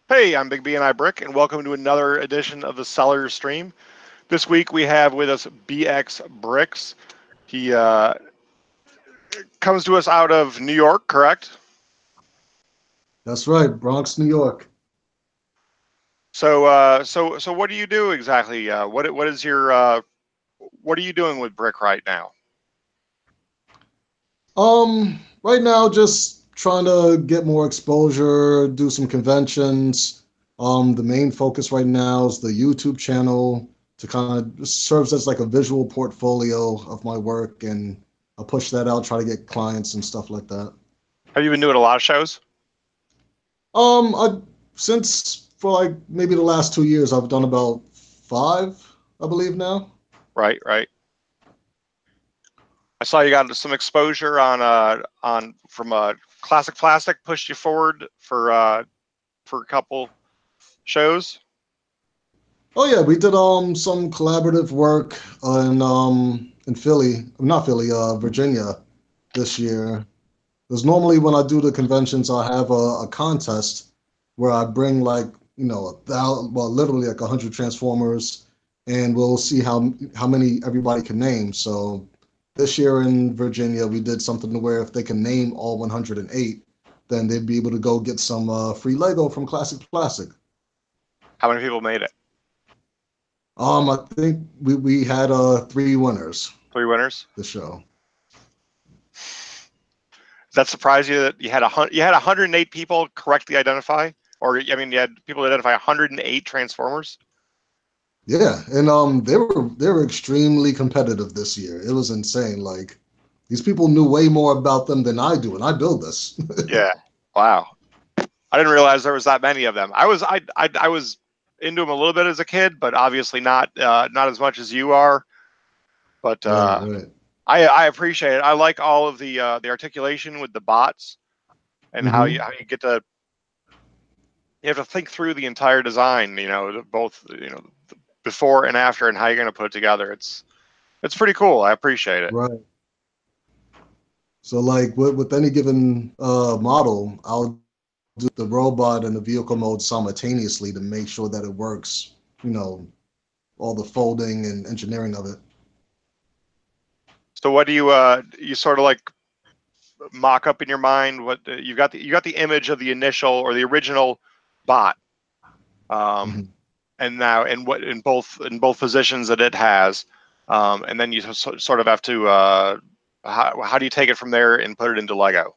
Hey, I'm Big B and I Brick, and welcome to another edition of the Sellers Stream. This week we have with us BX Brix. He comes to us out of New York, correct? That's right, Bronx, New York. So what do you do exactly? What is your what are you doing with Brick right now? Right now, just trying to get more exposure, do some conventions. The main focus right now is the YouTube channel to kind of serves as like a visual portfolio of my work, and I push that out, try to get clients and stuff like that. Have you been doing a lot of shows? I since for like maybe the last 2 years, I've done about five, I believe now. Right, right. I saw you got some exposure on from Classic Plastic pushed you forward for a couple shows. Oh yeah, we did some collaborative work in Philly, not Philly, Virginia this year. Because normally when I do the conventions, I have a contest where I bring like well, literally like 100 Transformers, and we'll see how many everybody can name. So this year in Virginia, we did something to where if they can name all 108, then they'd be able to go get some free Lego from Classic Plastic. How many people made it? I think we had three winners Three winners. this show. Does that surprise you that you had 108 people correctly identify, or I mean, you had people identify 108 Transformers? Yeah, and they were extremely competitive this year. It was insane. Like these people knew way more about them than I do, and I build this. Yeah. Wow. I didn't realize there was that many of them. I was into them a little bit as a kid, but obviously not as much as you are. But Right, right. I appreciate it. I like all of the articulation with the bots and Hmm. how you get to you have to think through the entire design. Both before and after, and how you're going to put it together. It's pretty cool. I appreciate it. Right. So like with any given model, I'll do the robot and the vehicle mode simultaneously to make sure that it works. You know, all the folding and engineering of it. So what do you sort of like mock up in your mind? What you got the image of the initial or the original bot, um, Mhm. and now in both positions that it has, and then you sort of have to how do you take it from there and put it into Lego?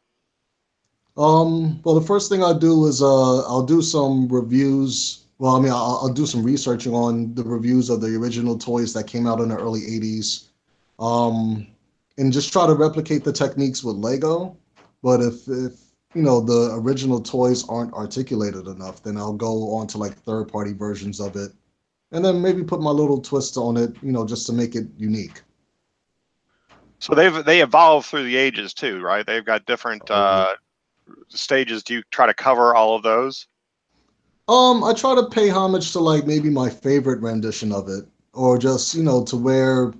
Well, the first thing I do is I'll do some reviews. Well, I mean, I'll do some researching on the reviews of the original toys that came out in the early 80s, um, and just try to replicate the techniques with Lego. But if the original toys aren't articulated enough, then I'll go on to like third-party versions of it, and then maybe put my little twist on it, just to make it unique. So they evolve through the ages too, right? They've got different Oh, stages. Do you try to cover all of those? I try to pay homage to like maybe my favorite rendition of it, or just to where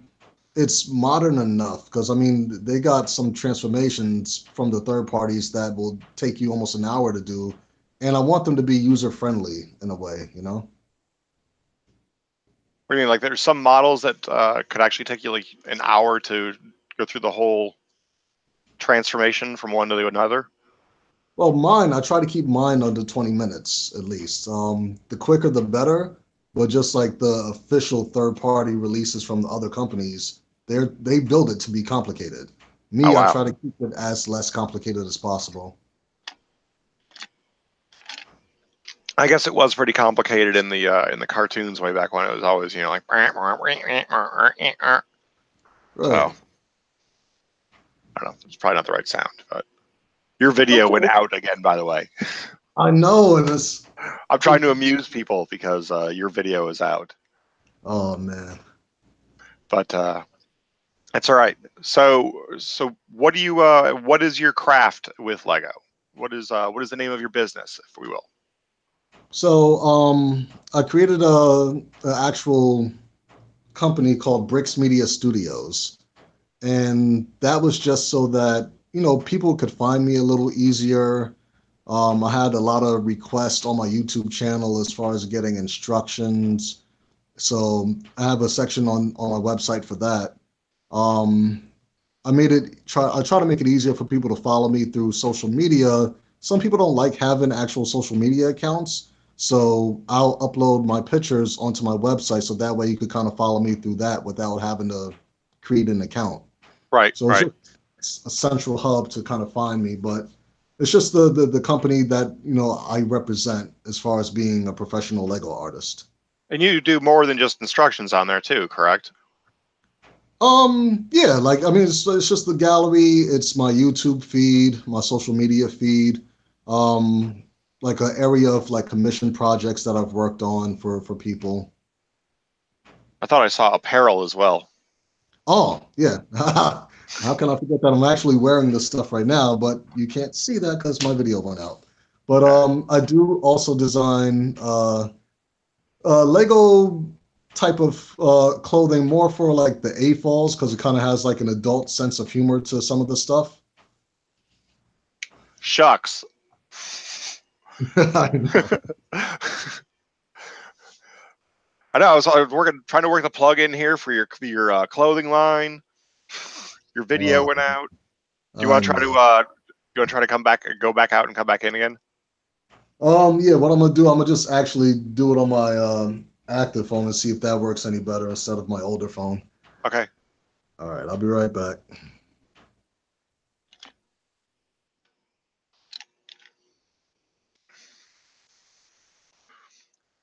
it's modern enough. Because I mean, they got some transformations from the third parties that will take you almost an hour to do, and I want them to be user friendly in a way. What do you mean? Like there's some models that could actually take you like an hour to go through the whole transformation from one to another? Well, mine, I try to keep mine under 20 minutes at least. The quicker the better, but just like the official third party releases from the other companies, they build it to be complicated. Oh Me, I wow. try to keep it as less complicated as possible. I guess it was pretty complicated in the cartoons way back when it was always like so Right. I don't know. It's probably not the right sound, but your video went Okay. out again. By the way, I know, and it's I'm trying to amuse people because your video is out, oh man. but that's all right. So what is your craft with Lego? What is the name of your business, if we will? So I created a actual company called Brix Media Studios, and that was just so that people could find me a little easier. I had a lot of requests on my YouTube channel as far as getting instructions. So I have a section on my website for that. Um, I try to make it easier for people to follow me through social media. Some people don't like having actual social media accounts, so I'll upload my pictures onto my website so that way you could kind of follow me through that without having to create an account. Right, So it's right. just a central hub to kind of find me, but it's just the company that I represent as far as being a professional Lego artist. And you do more than just instructions on there too, correct? Yeah, like I mean, it's just the gallery. It's my YouTube feed, my social media feed, um, like an area of like commission projects that I've worked on for people. I thought I saw apparel as well. Oh, yeah. How can I forget that I'm actually wearing this stuff right now, but you can't see that because my video went out. But Okay. I do also design Lego type of clothing more for like the A-falls because it kind of has like an adult sense of humor to some of the stuff. Shucks. I know. I know. I was working, trying to work the plug in here for your clothing line. Your video went Oh, out. Do you I want to try to know. come back, go back out, and come back in again? Yeah, what I'm gonna do, I'm gonna just actually do it on my active phone and see if that works any better instead of my older phone. Okay. All right, I'll be right back.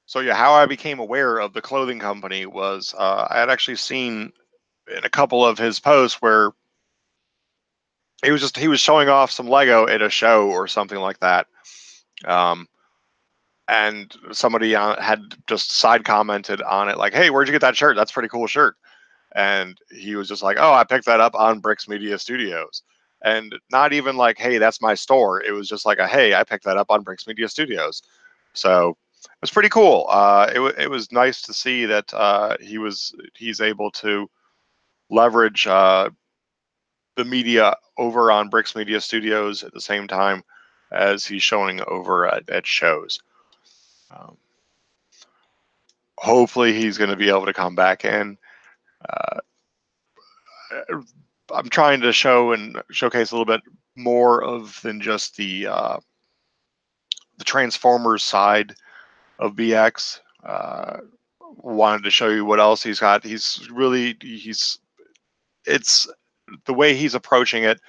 So yeah, how I became aware of the clothing company was I had actually seen in a couple of his posts where he was showing off some Lego at a show or something like that. Um, and somebody had just side commented on it like, "Hey, where'd you get that shirt? That's a pretty cool shirt." And he was just like, "Oh, I picked that up on Brix Media Studios." And not even like, "Hey, that's my store." It was just like "Hey, I picked that up on Brix Media Studios." So it was pretty cool. It was nice to see that he's able to leverage the media over on Brix Media Studios at the same time as he's showing over at shows. Um, Hopefully, he's going to be able to come back in. Uh, I'm trying to show and showcase a little bit more of than just the Transformers side of BX. Wanted to show you what else he's got. He's it's the way he's approaching it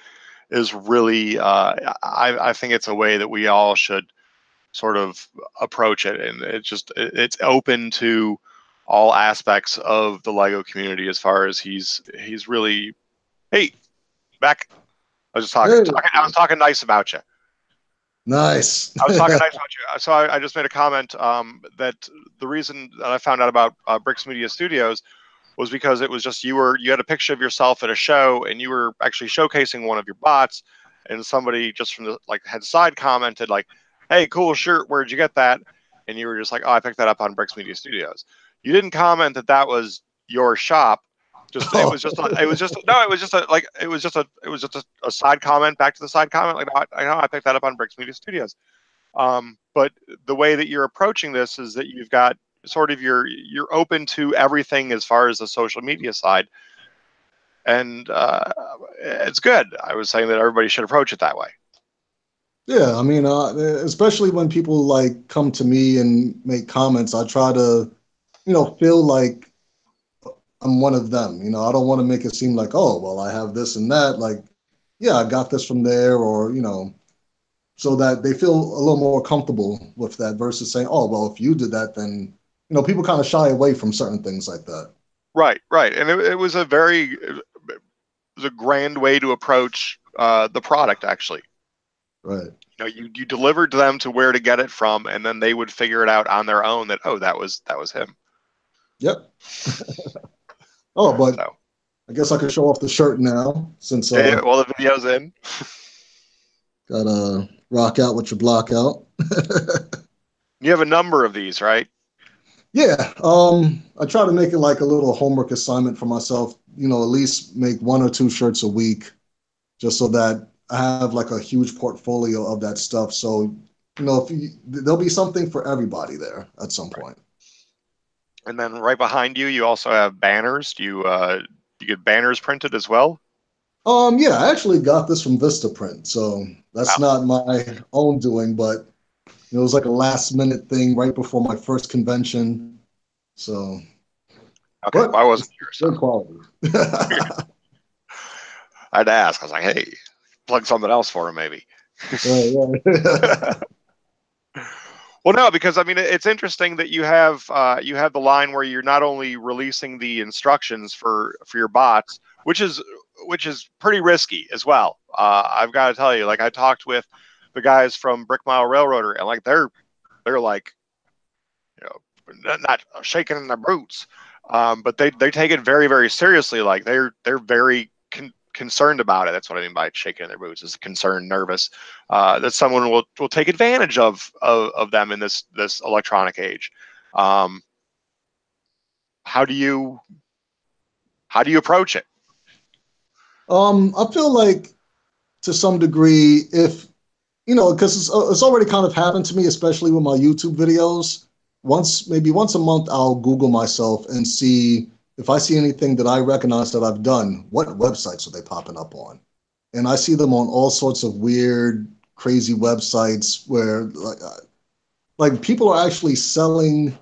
is really I think it's a way that we all should sort of approach it, and it's open to all aspects of the Lego community as far as he's really hey back. Hey, I was talking nice about you. nice. I was talking nice about you. So I just made a comment that the reason that I found out about Brix Media Studios was because it was just you had a picture of yourself at a show and you were actually showcasing one of your bots, and somebody just from the like had side commented like, "Hey, cool shirt. Where'd you get that?" And you were just like, "Oh, I picked that up on Brix Media Studios." You didn't comment that that was your shop. Just Oh, it was just no, it was just a like it was just a side comment back to the side comment like no, I know I picked that up on Brix Media Studios. But the way that you're approaching this is that you've got sort of you're open to everything as far as the social media side, and it's good. I was saying that everybody should approach it that way. yeah. I mean, especially when people like come to me and make comments, I try to, feel like I'm one of them. I don't want to make it seem like, oh, well, I have this and that. Like, yeah, I got this from there, or so that they feel a little more comfortable with that versus saying, oh, well, if you did that, then people kind of shy away from certain things like that. Right, right, and it was it was a grand way to approach the product. Actually, Right. you delivered to them to where to get it from, and then they would figure it out on their own. That oh, that was him. Yep. Oh, but So I guess I could show off the shirt now since well, the video's in. gotta rock out with your block out. You have a number of these, right? Yeah, I try to make it like a little homework assignment for myself, at least make one or two shirts a week just so that I have like a huge portfolio of that stuff. So, there'll be something for everybody there at some point. And then right behind you, you also have banners. Do you get banners printed as well? Yeah, I actually got this from Vistaprint, so that's Wow. not my own doing, but it was like a last minute thing right before my first convention. So, Okay. Well, but I wasn't it's sure, so good quality. I had to ask. I was like, hey, plug something else for him, maybe. Right, right. Well, no, because I mean, it's interesting that you have the line where you're not only releasing the instructions for your bots, which is pretty risky as well. I've got to tell you, like I talked with the guys from Brick Mile Railroader, and like they're like, you know, not shaking in their boots, but they take it very very seriously. Like they're very concerned about it. That's what I mean by shaking in their boots, is concerned, nervous, that someone will take advantage of them in this electronic age. Um, how do you approach it? I feel like to some degree, if because it's already kind of happened to me, especially with my YouTube videos. Maybe once a month, I'll Google myself and see if I see anything that I recognize that I've done. What websites are they popping up on? And I see them on all sorts of weird, crazy websites where like people are actually selling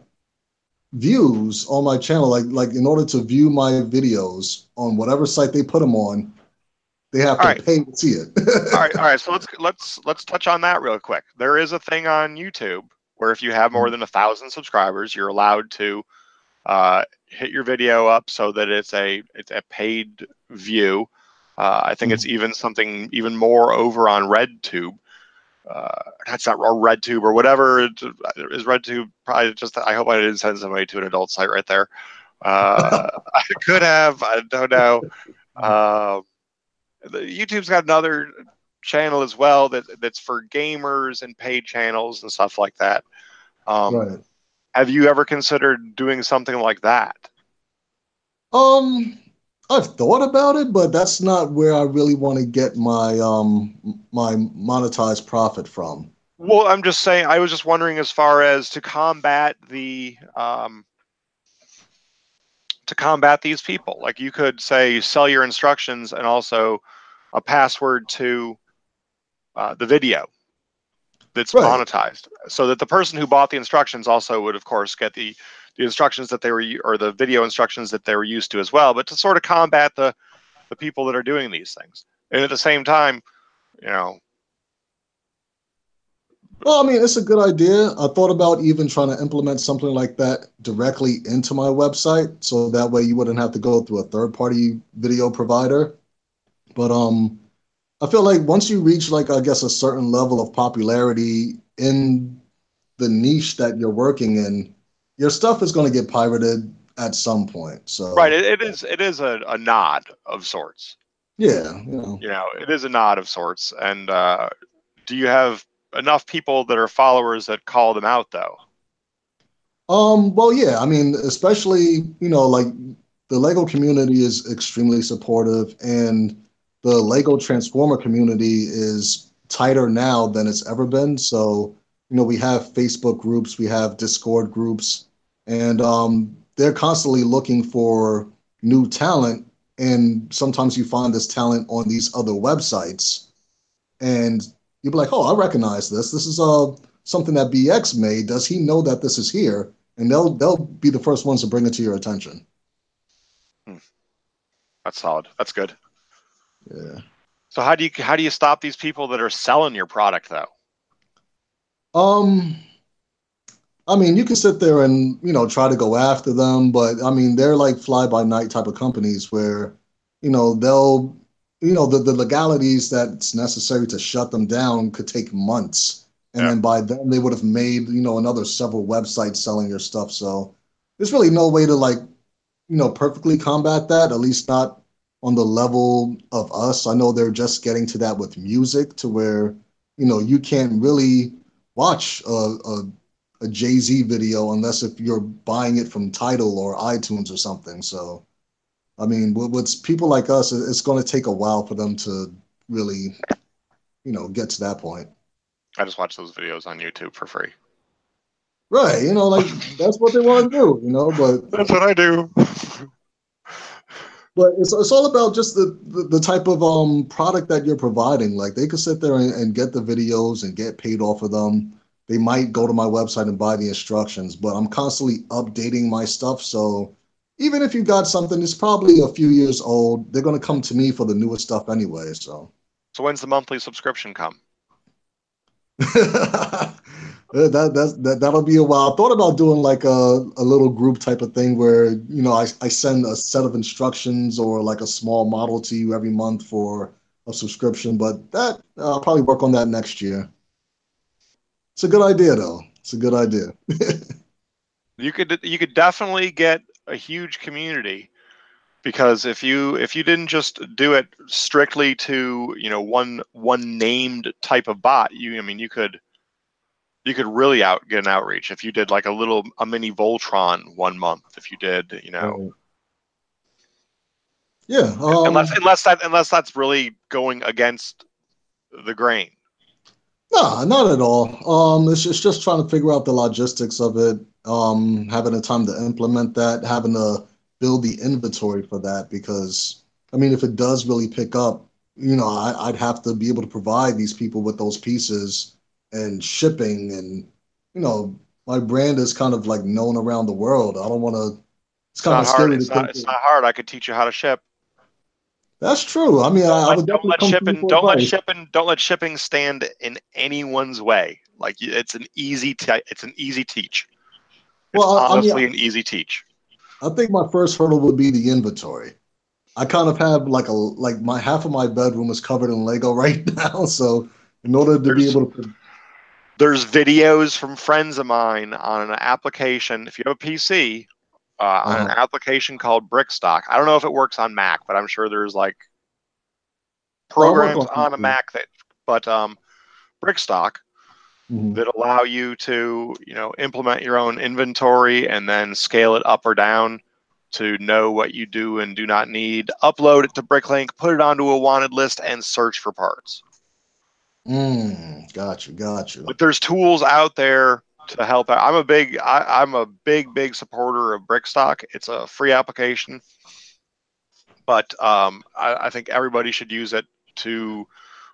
views on my channel. Like in order to view my videos on whatever site they put them on, they have All to right, pay to see it. all right. So let's touch on that real quick. There is a thing on YouTube where if you have more than 1,000 subscribers, you're allowed to hit your video up so that it's a paid view. I think it's even something even more over on RedTube. That's not, or RedTube or whatever is RedTube. Probably just, I hope I didn't send somebody to an adult site right there. I could have, I don't know. Uh, YouTube's got another channel as well that's for gamers and paid channels and stuff like that. Um, Right. have you ever considered doing something like that? Um, I've thought about it, but that's not where I really want to get my monetized profit from. Well, I'm just saying. I was just wondering, as far as to combat these people, like you could say sell your instructions and also a password to the video that's Right. monetized, so that the person who bought the instructions also would, of course, get the instructions that they were, or the video instructions that they were used to as well. But to sort of combat the people that are doing these things, and at the same time, you know, Well, I mean, it's a good idea. I thought about even trying to implement something like that directly into my website, so that way you wouldn't have to go through a third-party video provider. But I feel like once you reach like I guess a certain level of popularity in the niche that you're working in, your stuff is going to get pirated at some point. right? So It is a nod of sorts. yeah, You know, it is a nod of sorts. And do you have enough people that are followers that call them out, though? Well, yeah, I mean, especially, like the Lego community is extremely supportive, and the Lego Transformer community is tighter now than it's ever been. So, we have Facebook groups, we have Discord groups, and they're constantly looking for new talent. And sometimes you find this talent on these other websites, and you'll be like, "Oh, I recognize this. This is something that BX made. Does he know that this is here?" And they'll be the first ones to bring it to your attention. Hmm, that's solid. That's good. Yeah. So how do you stop these people that are selling your product, though? Um, I mean, you can sit there and, try to go after them, but I mean, they're like fly by night type of companies where, they'll, the legalities that's necessary to shut them down could take months. And Yeah. then by then they would have made, another several websites selling your stuff. So there's really no way to like, perfectly combat that, at least not on the level of us. I know they're just getting to that with music to where, you can't really watch a Jay-Z video unless if you're buying it from Tidal or iTunes or something. So, I mean, with people like us, it's going to take a while for them to really get to that point. I just watch those videos on YouTube for free. Right, like that's what they want to do, That's what I do. but it's all about just the type of product that you're providing. Like they could sit there and get the videos and get paid off of them. They might go to my website and buy the instructions, but I'm constantly updating my stuff. So even if you got something that's probably a few years old, they're gonna come to me for the newest stuff anyway. So So when's the monthly subscription come? that'll be a while. I thought about doing like a little group type of thing where I send a set of instructions or like a small model to you every month for a subscription, but that I'll probably work on that next year. It's a good idea though. It's a good idea. You could definitely get a huge community, because if you didn't just do it strictly to one named type of bot, you could really get an outreach if you did like a mini Voltron one month. If you did, Yeah. unless that's really going against the grain. No, not at all. It's just trying to figure out the logistics of it, having the time to implement that, having to build the inventory for that, because I mean, if it does really pick up, I'd have to be able to provide these people with those pieces and shipping, and my brand is kind of like known around the world. I don't want to. It's It's kind not of hard. scary to It's not. think It's that. not hard. I could teach you how to ship. That's true. I mean, I would Don't definitely let come to you shipping for don't let advice. shipping don't let shipping stand in anyone's way. Like it's an easy teach. It's Well, I mean, honestly an easy teach. I think my first hurdle would be the inventory. I kind of have like my half of my bedroom is covered in Lego right now. So in order to be There's able to, there's videos from friends of mine on an application. If you have a PC, on an uh-huh. application called Brix. I don't know if it works on Mac, but I'm sure there's like No, I work programs on on a PC. Mac but Brix Hmm. that allow you to implement your own inventory and then scale it up or down to know what you do and do not need, upload it to Bricklink, put it onto a wanted list, and search for parts. Got you, got you. But there's tools out there to help out. I'm a big supporter of Brickstock. It's a free application, but I think everybody should use it to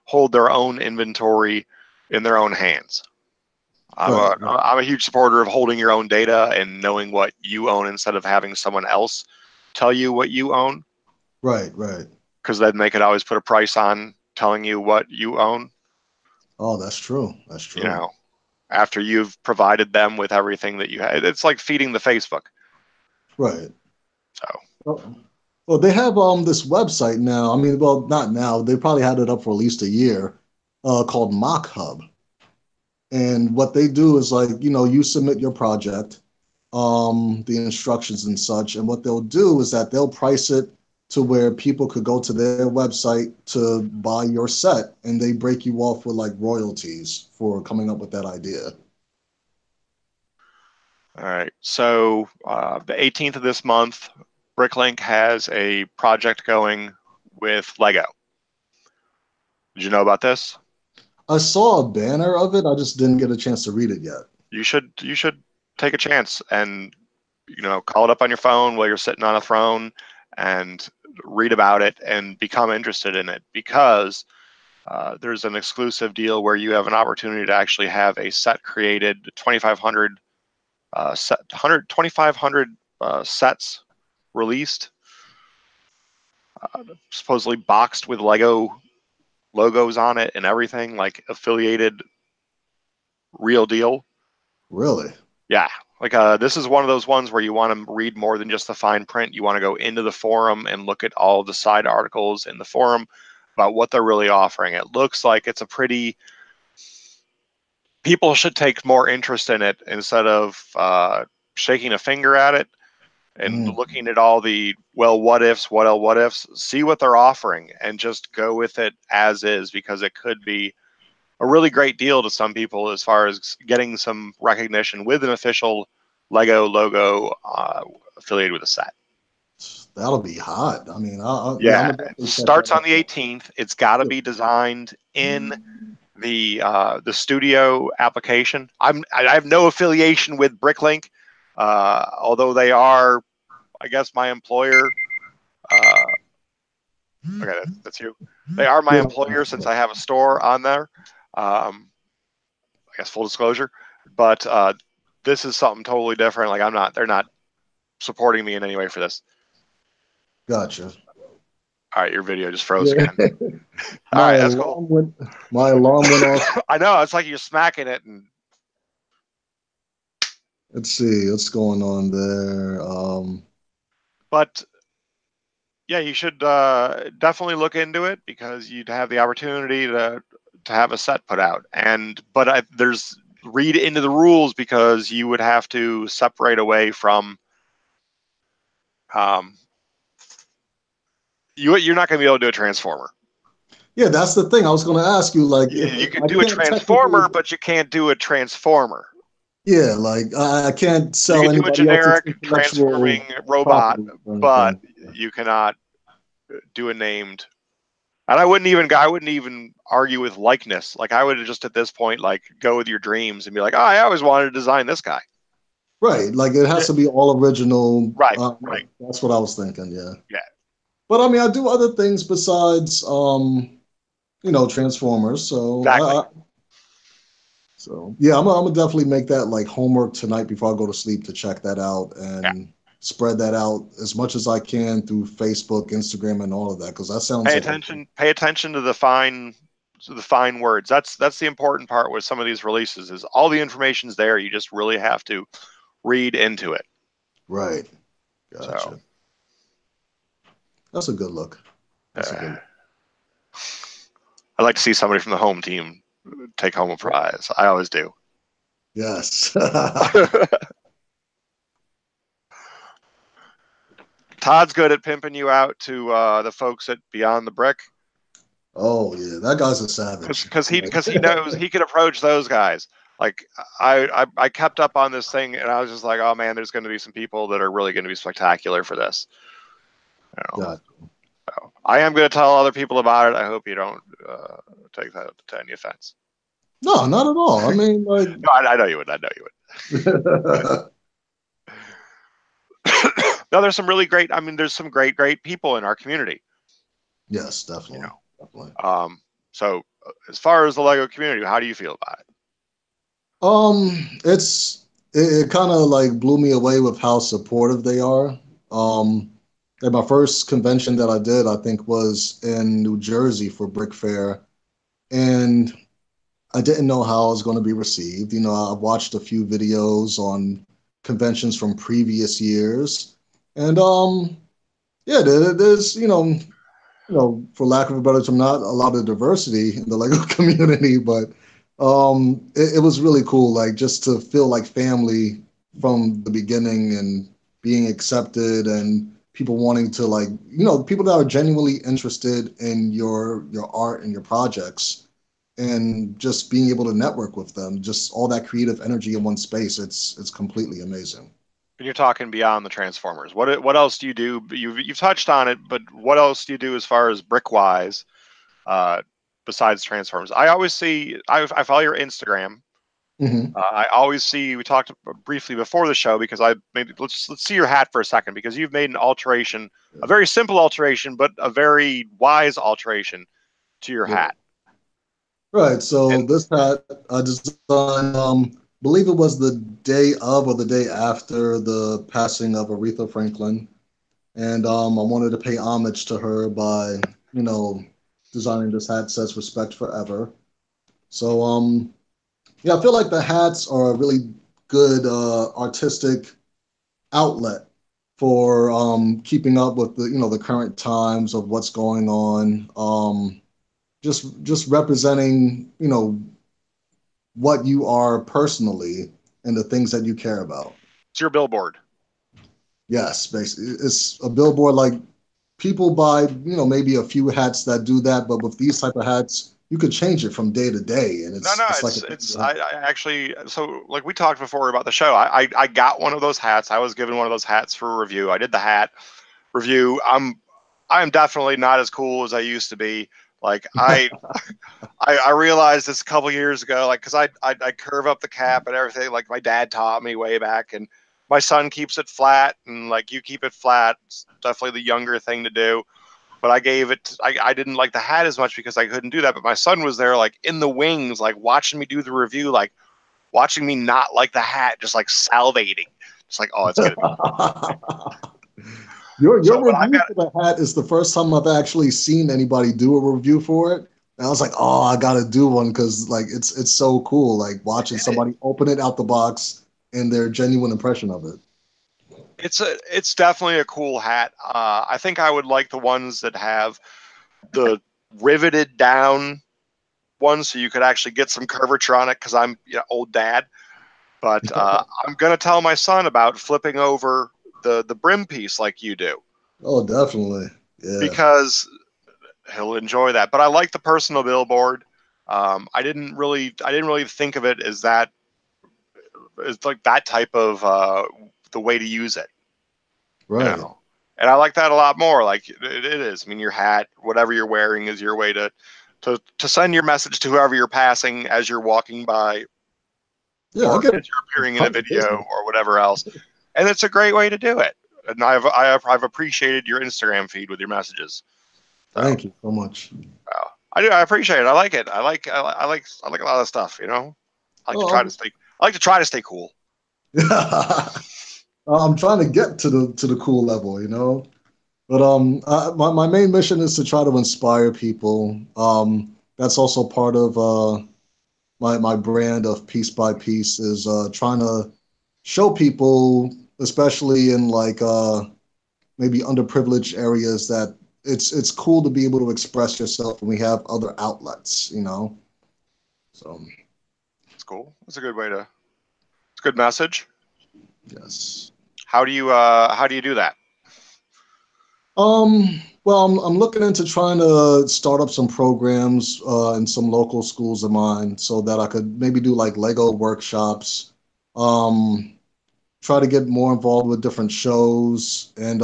hold their own inventory in their own hands. Right, right, I'm a huge supporter of holding your own data and knowing what you own instead of having someone else tell you what you own, right. because then they could always put a price on telling you what you own, Oh, that's true. That's you true. know, after you've provided them with everything that you had. It's like feeding the Facebook. Right. So, Well, they have this website now. I mean, well, not now. They probably had it up for at least a year, called Mock Hub. And what they do is like, you submit your project, the instructions and such. And what they'll do is that they'll price it to where people could go to their website to buy your set, and they break you off with like royalties for coming up with that idea. all right. So, the 18th of this month, Bricklink has a project going with Lego. Did you know about this? I saw a banner of it. I just didn't get a chance to read it yet. You should take a chance and call it up on your phone while you're sitting on a throne and read about it and become interested in it, because there's an exclusive deal where you have an opportunity to actually have a set created, 2,500 sets released, supposedly boxed with Lego logos on it and everything, like affiliated, real deal. Really? Yeah, like this is one of those ones where you want to read more than just the fine print. You want to go into the forum and look at all the side articles in the forum about what they're really offering. It looks like it's a pretty. People should take more interest in it instead of shaking a finger at it and Mm. looking at all the what ifs, what ifs. See what they're offering and just go with it as is, because it could be a really great deal to some people as far as getting some recognition with an official Lego logo affiliated with a set. That'll be hot. I mean, yeah, I'm Yeah, gonna it definitely check that starts on out. the 18th. It's got to be designed in. the studio application. I have no affiliation with Bricklink, although they are, I guess, my employer. Okay, that's you. They are my employer since I have a store on there. I guess full disclosure, but this is something totally different. Like they're not supporting me in any way for this. Gotcha. All right, your video just froze again. All My right, that's cool. My alarm went off. I know, it's like you're smacking it. And Let's see what's going on there. But yeah, you should definitely look into it because you'd have the opportunity to have a set put out. But there's read into the rules because you would have to separate away from. You're not going to be able to do a transformer. Yeah, that's the thing. I was going to ask you, like, You can do a transformer, but you can't do a transformer. Yeah, like I can't sell you can do a generic transforming robot, but you cannot do a named. And I wouldn't even argue with likeness. Like I would just at this point like go with your dreams and be like, oh, I always wanted to design this guy. Right, like it has to be all original. Right, right. That's what I was thinking. Yeah. Yeah. But I mean, I do other things besides, Transformers. So, exactly. Yeah, I'm gonna definitely make that like homework tonight before I go to sleep to check that out and spread that out as much as I can through Facebook, Instagram, and all of that because that sounds. Pay attention to the fine words. That's the important part with some of these releases. Is all the information's there. You just really have to read into it. Right. Gotcha. So, that's a good look. That's a good look. I'd like to see somebody from the home team take home a prize. I always do. Yes. Todd's good at pimping you out to the folks at Beyond the Brick. Oh yeah, that guy's a savage. Because he knows he can approach those guys. Like I kept up on this thing and I was just like, oh man, there's going to be some people that are really going to be spectacular for this. So I am going to tell other people about it. I hope you don't take that to any offense. No, not at all. I mean, like, no, I know you would. I know you would. No, there's some really great. I mean, there's some great people in our community. Yes, definitely. Definitely. So, as far as the Lego community, how do you feel about it? It kind of like blew me away with how supportive they are. At my first convention that I did, I think was in New Jersey for Brick Fair, and I didn't know how I was going to be received. I watched a few videos on conventions from previous years, and yeah, there's for lack of a better term, not a lot of diversity in the Lego community, but it was really cool, like just to feel like family from the beginning and being accepted and people wanting to people that are genuinely interested in your art and your projects and just being able to network with them, just all that creative energy in one space. It's completely amazing. And you're talking beyond the Transformers. What else do you do? You've touched on it, but what else do you do as far as brick-wise besides Transformers? I always see. I follow your Instagram. Mm-hmm. I always see. We talked briefly before the show because let's see your hat for a second because you've made an alteration, a very simple alteration, but a very wise alteration to your hat. Right. So this hat I designed. Believe it was the day of or the day after the passing of Aretha Franklin, and I wanted to pay homage to her by designing this hat. Says "Respect Forever." So yeah, I feel like the hats are a really good artistic outlet for keeping up with the current times of what's going on. Just representing what you are personally and the things that you care about. It's your billboard. Yes, basically, it's a billboard. Like people buy, maybe a few hats that do that, but with these type of hats, you could change it from day to day, and I actually. So like we talked before about the show, I got one of those hats. I was given one of those hats for a review. I did the hat review. I'm definitely not as cool as I used to be. Like I realized this a couple years ago, like, because I curve up the cap and everything, like my dad taught me way back, and my son keeps it flat, and like you keep it flat. It's definitely the younger thing to do. But I gave it, I didn't like the hat as much because I couldn't do that. But my son was there, like in the wings, like watching me do the review, like watching me not like the hat, just like salivating. Just like, oh, it's gonna be. Your So, but I've review got, for the hat is the first time I've actually seen anybody do a review for it. And I was like, oh, I gotta do one because like it's so cool, like watching somebody open it out the box and their genuine impression of it. it's definitely a cool hat. I think I would like the ones that have the riveted down ones, so you could actually get some curvature on it. Because I'm old dad, but I'm gonna tell my son about flipping over the brim piece like you do, Oh, definitely. Yeah. because he'll enjoy that. But I like the personal billboard. I didn't really think of it as that, as like that type of the way to use it, you Right. know. And I like that a lot more. Like it is. I mean, your hat, whatever you're wearing, is your way to send your message to whoever you're passing as you're walking by, Yeah, I or get as you're appearing in a tons of video business. or whatever else. And it's a great way to do it. And I've appreciated your Instagram feed with your messages. So Thank you so much. I do. I appreciate it. I like it. I like a lot of stuff. I like to try to Oh, stay. I like to try to stay cool. I'm trying to get to the cool level, you know. But my main mission is to try to inspire people. That's also part of my brand of piece by piece is trying to show people, especially in like maybe underprivileged areas, that it's cool to be able to express yourself, and we have other outlets, you know. So It's cool. It's a good way to. It's a good message. yes. How do you do that? Well, I'm looking into trying to start up some programs in some local schools of mine so that I could maybe do like Lego workshops, um, try to get more involved with different shows, and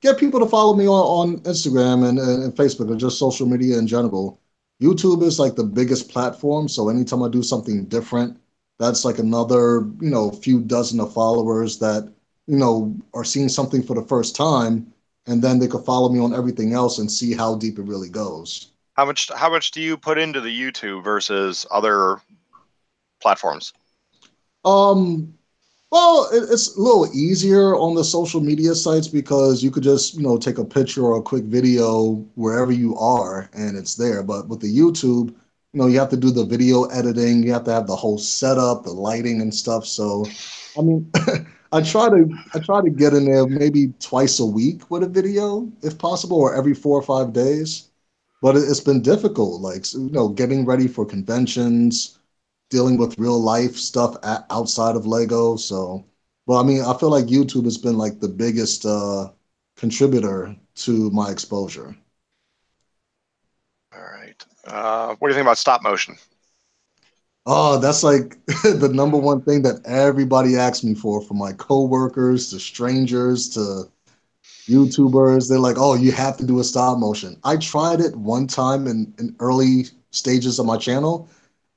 get people to follow me on Instagram and Facebook and just social media in general. YouTube is like the biggest platform, so anytime I do something different, that's like another, few dozen of followers that, are seeing something for the first time, and then they could follow me on everything else and see how deep it really goes. How much do you put into the YouTube versus other platforms? Um, Well, it's a little easier on the social media sites because you could just, take a picture or a quick video wherever you are and it's there. But with the YouTube, you have to do the video editing, you have to have the whole setup, the lighting and stuff. So, I mean, I try to get in there maybe twice a week with a video if possible, or every 4 or 5 days. But it's been difficult, like, getting ready for conventions, dealing with real life stuff outside of Lego. So, well, I mean, I feel like YouTube has been like the biggest contributor to my exposure. All right. What do you think about stop motion? Oh, that's like the number one thing that everybody asks me for, from my coworkers to strangers to YouTubers. They're like, "Oh, you have to do a stop motion." I tried it one time in early stages of my channel,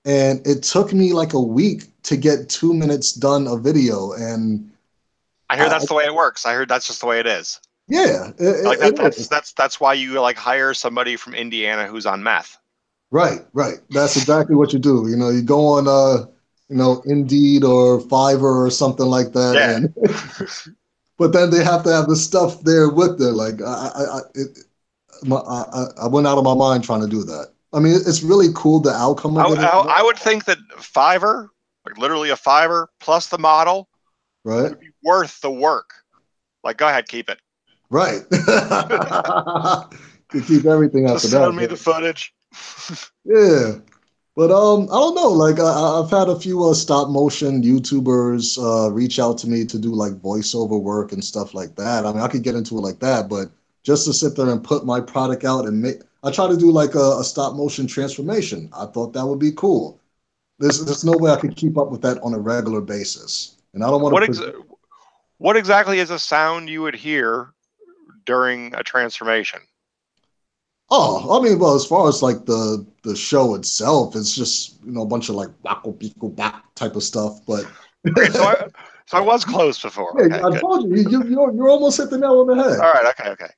and it took me like a week to get 2 minutes done a video. And I hear I that's the way it works. I heard that's just the way it is. yeah, Like it is. that's why you like hire somebody from Indiana who's on meth. Right, right. That's exactly what you do. You go on Indeed or Fiverr or something like that, Yeah. and but then they have to have the stuff there with it. Like I went out of my mind trying to do that. I mean, it's really cool the outcome I, of it, I, I would think that Fiverr, like literally a Fiverr plus the model, right? would be worth the work. Like, go ahead, keep it. Right. Could keep everything after Just that, send me but the footage. yeah. But I don't know. Like I've had a few stop motion YouTubers reach out to me to do like voiceover work and stuff like that. I mean, I could get into it like that, but just to sit there and put my product out and make, I try to do like a stop motion transformation. I thought that would be cool. There's no way I could keep up with that on a regular basis, and I don't want What to ex- present. what exactly is a sound you would hear during a transformation? Oh, I mean, well, as far as like the show itself, it's just a bunch of like wacko beako back type of stuff. But Okay, so I was close before. yeah, Okay, I good. told you, you almost hit the nail on the All head. right, okay.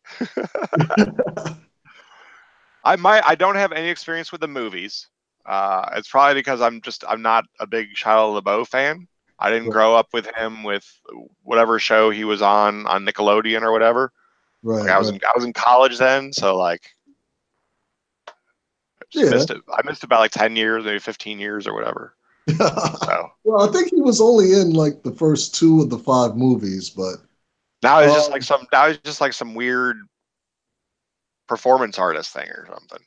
I don't have any experience with the movies. It's probably because I'm not a big Shia LaBeouf fan. I didn't Right, grow up with him with whatever show he was on Nickelodeon or whatever. Like right, right. I was in college then, so like I just Yeah. missed it. I missed it by like 10 years, maybe 15 years or whatever. So Well, I think he was only in like the first two of the five movies, but um, now he's just like some weird performance artist thing or something.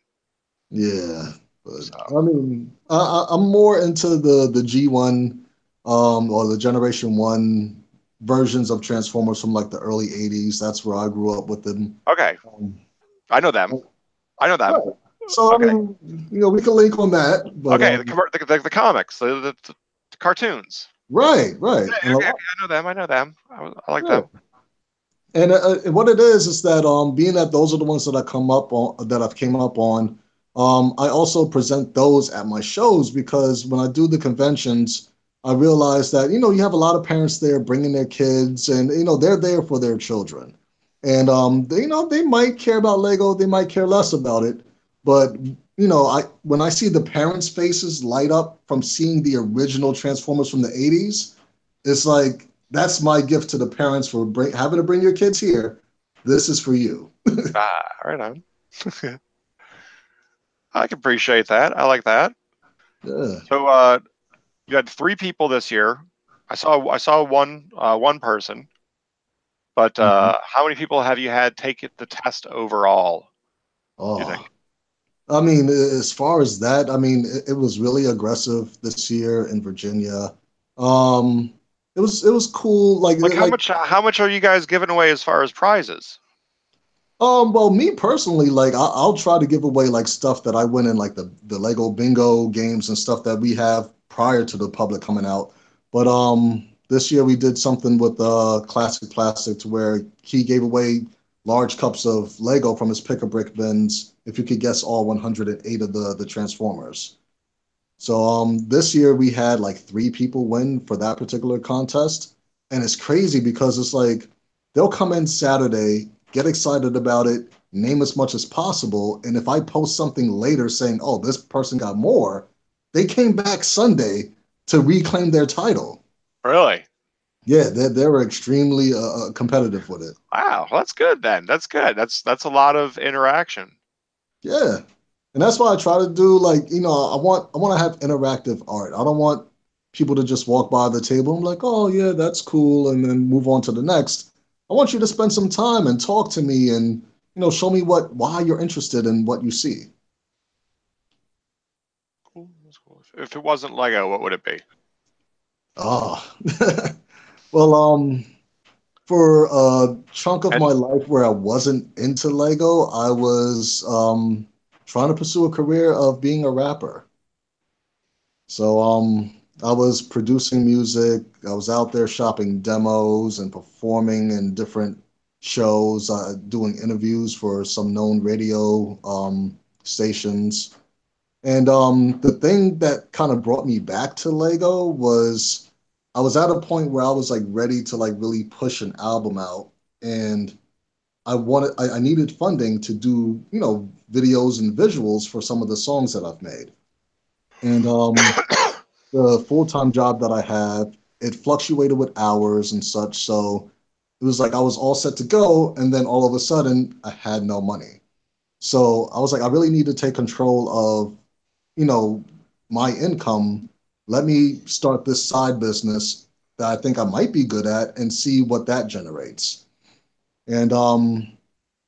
yeah. But So I mean, I'm more into the G1 or the Generation One versions of Transformers from like the early '80s. That's where I grew up with them. okay, Um, I know them. I know them. right. So I Okay, mean, we can link on that, but okay. The comics, the cartoons. right, right, Okay, and a okay, okay, lot. I know them. I know them. I like Yeah. them. And what it is that being that those are the ones that I come up on that I've came up on, I also present those at my shows because when I do the conventions, I realize that you have a lot of parents there bringing their kids, and they're there for their children, and they might care about Lego, they might care less about it, but I when I see the parents' faces light up from seeing the original Transformers from the '80s, it's like that's my gift to the parents for having to bring your kids here. This is for you. Right on. I can appreciate that. I like that. Yeah. So you had three people this year. I saw one person, but Mhm. how many people have you had take the test overall? Do you Oh, think? I mean, as far as that, I mean, it was really aggressive this year in Virginia. Um, it was cool. Like how much are you guys giving away as far as prizes? Well, me personally, like I'll try to give away like stuff that I win in like the Lego bingo games and stuff that we have prior to the public coming out. But this year we did something with Classic Plastic to where he gave away large cups of Lego from his pick a brick bins if you could guess all 108 of the Transformers. So this year we had like three people win for that particular contest, and it's crazy because it's like they'll come in Saturday, get excited about it, name as much as possible, and if I post something later saying, "Oh, this person got more," they came back Sunday to reclaim their title. Really? Yeah, they were extremely competitive with it. Wow, well, that's good then. That's good. That's a lot of interaction. Yeah. And that's why I try to do like, I want to have interactive art. I don't want people to just walk by the table and be like, oh yeah, that's cool, and then move on to the next. I want you to spend some time and talk to me and show me why you're interested in what you see. Cool. That's cool. If it wasn't Lego, what would it be? Oh. Well, for a chunk of And my life where I wasn't into Lego, I was trying to pursue a career of being a rapper. So I was producing music. I was out there shopping demos and performing in different shows, doing interviews for some known radio stations. And the thing that kind of brought me back to Lego was I was at a point where I was like ready to like really push an album out, and I needed funding to do videos and visuals for some of the songs that I've made. And the full-time job that I have, it fluctuated with hours and such. So it was like I was all set to go, and then all of a sudden I had no money. So I was like, I really need to take control of, you know, my income. Let me start this side business that I think I might be good at and see what that generates. And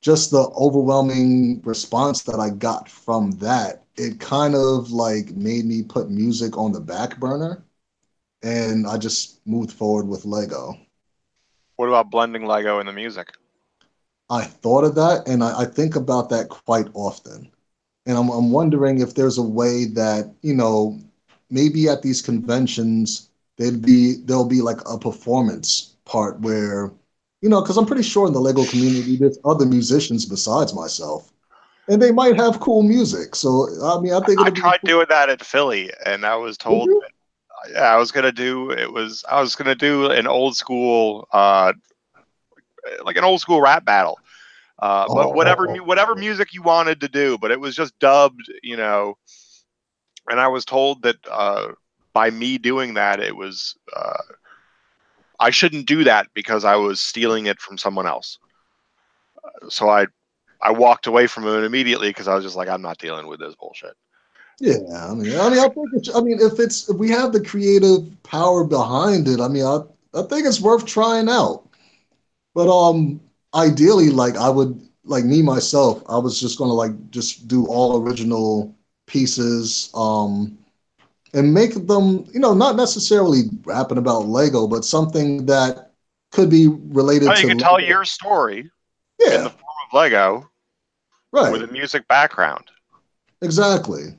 just the overwhelming response that I got from that, it kind of like made me put music on the back burner and I just moved forward with Lego. what about blending Lego in the music? I thought of that and I think about that quite often. And I'm wondering if there's a way that, maybe at these conventions, there'll be like a performance part where, because I'm pretty sure in the Lego community, there's other musicians besides myself. and they might have cool music. So I mean, I think I it'll be tried cool. doing that at Philly, and I was Would told you? that I was gonna do an old school like an old school rap battle. But Oh, whatever music you wanted to do, but it was just dubbed, you know. And I was told that by me doing that, it was I shouldn't do that because I was stealing it from someone else. So I walked away from it immediately because I was just like, I'm not dealing with this bullshit. yeah. I think it's. I mean, if we have the creative power behind it, I think it's worth trying out. But ideally, like I would, like me myself, I was just gonna like just do all original pieces, and make them, not necessarily rapping about Lego, but something that could be related Well, you to could tell Lego. your story in the Yeah, form of Lego with right. a music background. Exactly.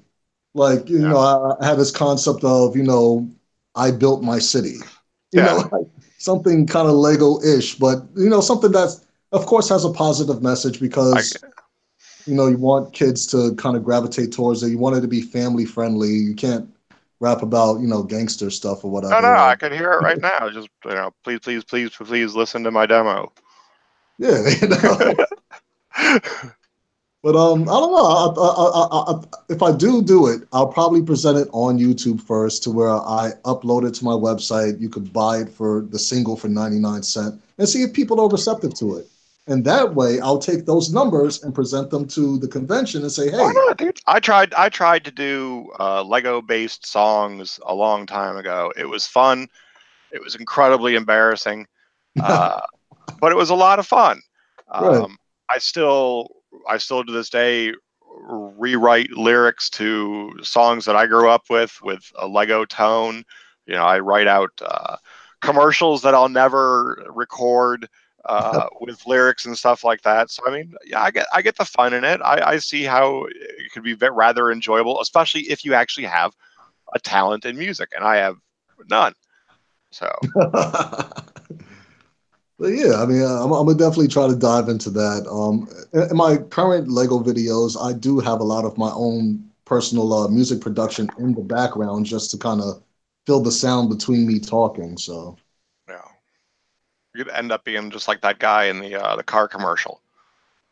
Like, Yeah. I had this concept of, I built my city. Yeah. Like something kind of Lego-ish, but something that's of course has a positive message I, because you want kids to kind of gravitate towards it. You want it to be family friendly. You can't rap about, gangster stuff or no, no, whatever. I can hear it right now. Just, please, please, please, please listen to my demo. Yeah, But I don't know. If I do it, I'll probably present it on YouTube first to where I upload it to my website. You could buy it for the single for 99 cents and see if people are receptive to it. And that way, I'll take those numbers and present them to the convention and say, Why hey, not, dude? I tried to do Lego based songs a long time ago. It was fun. It was incredibly embarrassing, uh, but it was a lot of fun. right. Um, I still I still to this day rewrite lyrics to songs that I grew up with a Lego tone. You know, I write out commercials that I'll never record with lyrics and stuff like that. So I mean, yeah, I get the fun in it. I see how it could be rather enjoyable, especially if you actually have a talent in music, and I have none. So But yeah, I'm gonna definitely try to dive into that. In my current Lego videos, I do have a lot of my own personal music production in the background just to kind of fill the sound between me talking. So you know, you could end up being just like that guy in the car commercial,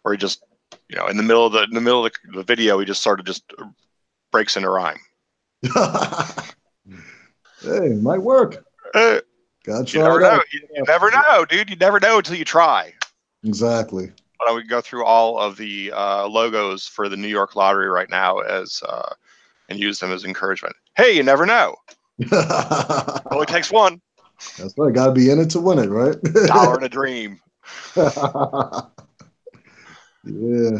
where he just in the video he just sort of just breaks into rhyme. hey, it might work. Uh, Gotta you try never it know. out. You never know, dude. You never know until you try. Exactly. But we go through all of the logos for the New York Lottery right now as and use them as encouragement. Hey, you never know. Only That's takes one right. Gotta be in it to win it, right? dollar in a dream. Yeah.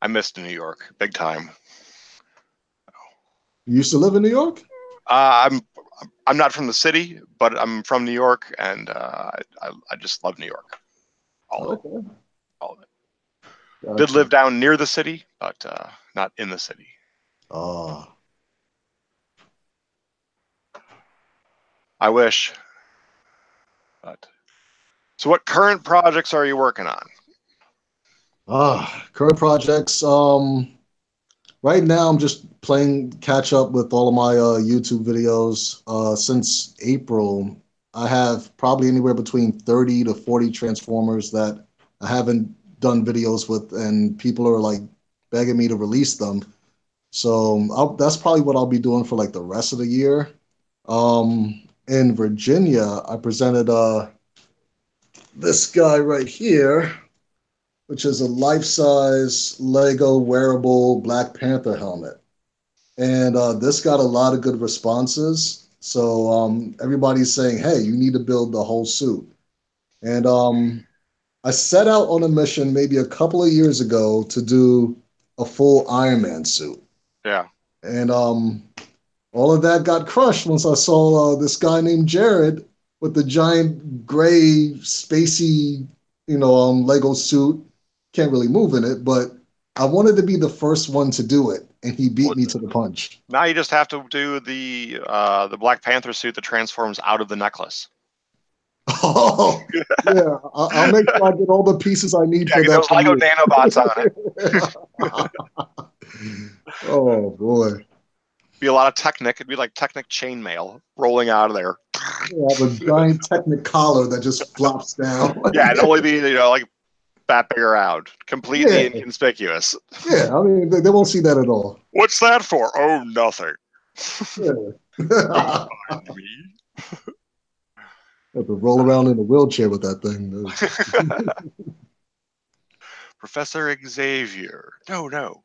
I missed New York big time. You used to live in New York? I'm not from the city, but I'm from New York, and I just love New York, all of it, Okay. all of it. Did Gotcha. live down near the city, but not in the city. Oh. I wish. But so, what current projects are you working on? Current projects. Right now I'm just playing catch up with all of my YouTube videos. Since April, I have probably anywhere between 30 to 40 Transformers that I haven't done videos with, and people are like begging me to release them. So that's probably what I'll be doing for like the rest of the year. In Virginia, I presented this guy right here, which is a life-size Lego wearable Black Panther helmet. And this got a lot of good responses. So everybody's saying, hey, you need to build the whole suit. And I set out on a mission maybe a couple of years ago to do a full Iron Man suit. Yeah, And all of that got crushed once I saw this guy named Jared with the giant gray, spacey, Lego suit. Can't really move in it, but I wanted to be the first one to do it, and he beat well, me to the punch. now you just have to do the Black Panther suit that transforms out of the necklace. Oh, yeah. I'll make sure I get all the pieces I need Yeah, for get that those from Lego you. nanobots on it. Oh boy. Be a lot of Technic. It'd be like Technic chainmail rolling out of there. Yeah, I have a giant Technic collar that just flops down. Yeah, and only be like that big around, completely Yeah, inconspicuous. yeah. I mean, they won't see that at all. What's that for? Oh, nothing. Yeah. Don't Have mind me. to roll around in a wheelchair with that thing. Professor Xavier. No, no.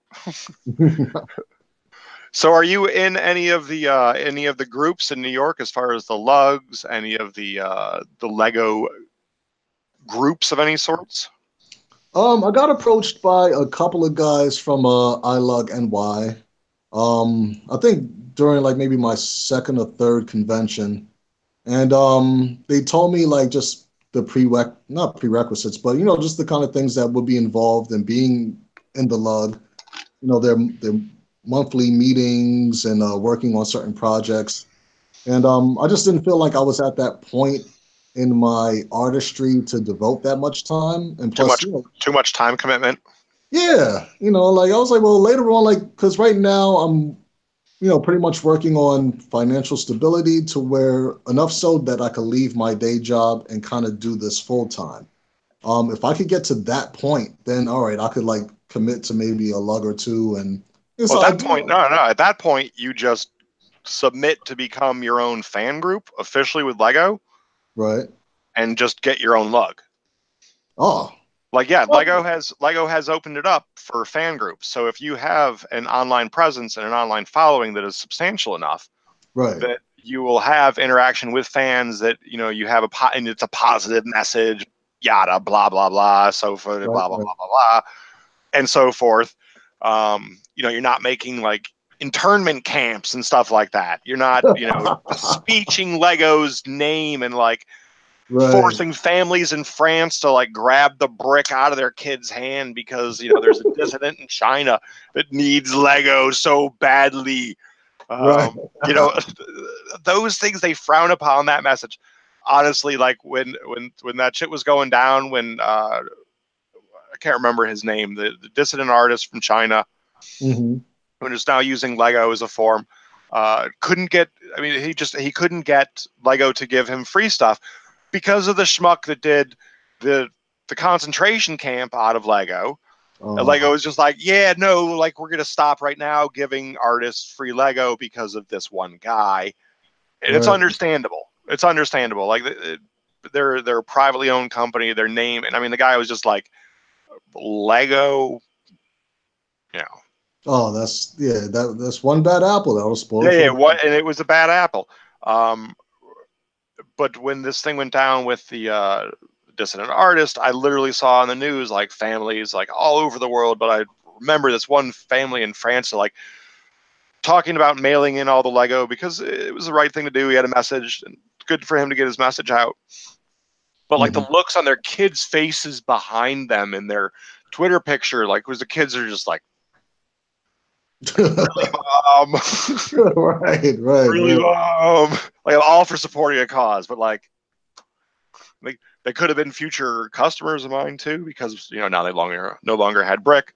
So, are you in any of the groups in New York as far as the lugs, any of the Lego groups of any sorts? I got approached by a couple of guys from iLug NY. I think during like maybe my second or third convention, and they told me like just the not prerequisites, but just the kind of things that would be involved in being in the lug. Their monthly meetings and working on certain projects. And I just didn't feel like I was at that point in my artistry to devote that much time. And Too plus, much, too much time commitment. yeah, like I was like, well, later on, like, because right now I'm, pretty much working on financial stability to where enough so that I could leave my day job and kind of do this full time. If I could get to that point, then all right, I could like commit to maybe a lug or two, and Well, so at I that point, do. no, no. At that point, you just submit to become your own fan group officially with Lego, Right. and just get your own lug. Oh, Like, yeah, well, Lego has opened it up for fan groups. So if you have an online presence and an online following that is substantial enough, right. that you will have interaction with fans, that you have and it's a positive message, yada blah blah blah, so forth, Right, blah blah right. blah blah blah, and so forth. You're not making like internment camps and stuff like that. You're not speeching Lego's name and like Right. forcing families in France to like grab the brick out of their kid's hand because there's a dissident in China that needs Lego so badly. Right. You know, those things they frown upon that message. Honestly, like when that shit was going down, when I can't remember his name, the dissident artist from China Hmm. who is now using Lego as a form, couldn't get. I mean, he couldn't get Lego to give him free stuff because of the schmuck that did the the concentration camp out of Lego. And Lego Oh, was just like, yeah, no, like we're gonna stop right now giving artists free Lego because of this one guy, and it's right. understandable. It's understandable. Like they're a privately owned company. Their name, and I mean, the guy was just like Lego, you know. Oh, that's one bad apple that'll spoil Yeah, for yeah. the What? And it was a bad apple. Um, but when this thing went down with the dissident artist, I literally saw on the news like families like all over the world. But I remember this one family in France, like talking about mailing in all the Lego because it was the right thing to do. He had a message, and good for him to get his message out. But like the Mhm. looks on their kids' faces behind them in their Twitter picture, like was the kids are just like really, mom, Right, right, really, right. mom. Like I'm all for supporting a cause, but like they could have been future customers of mine too because now they no longer had Brick.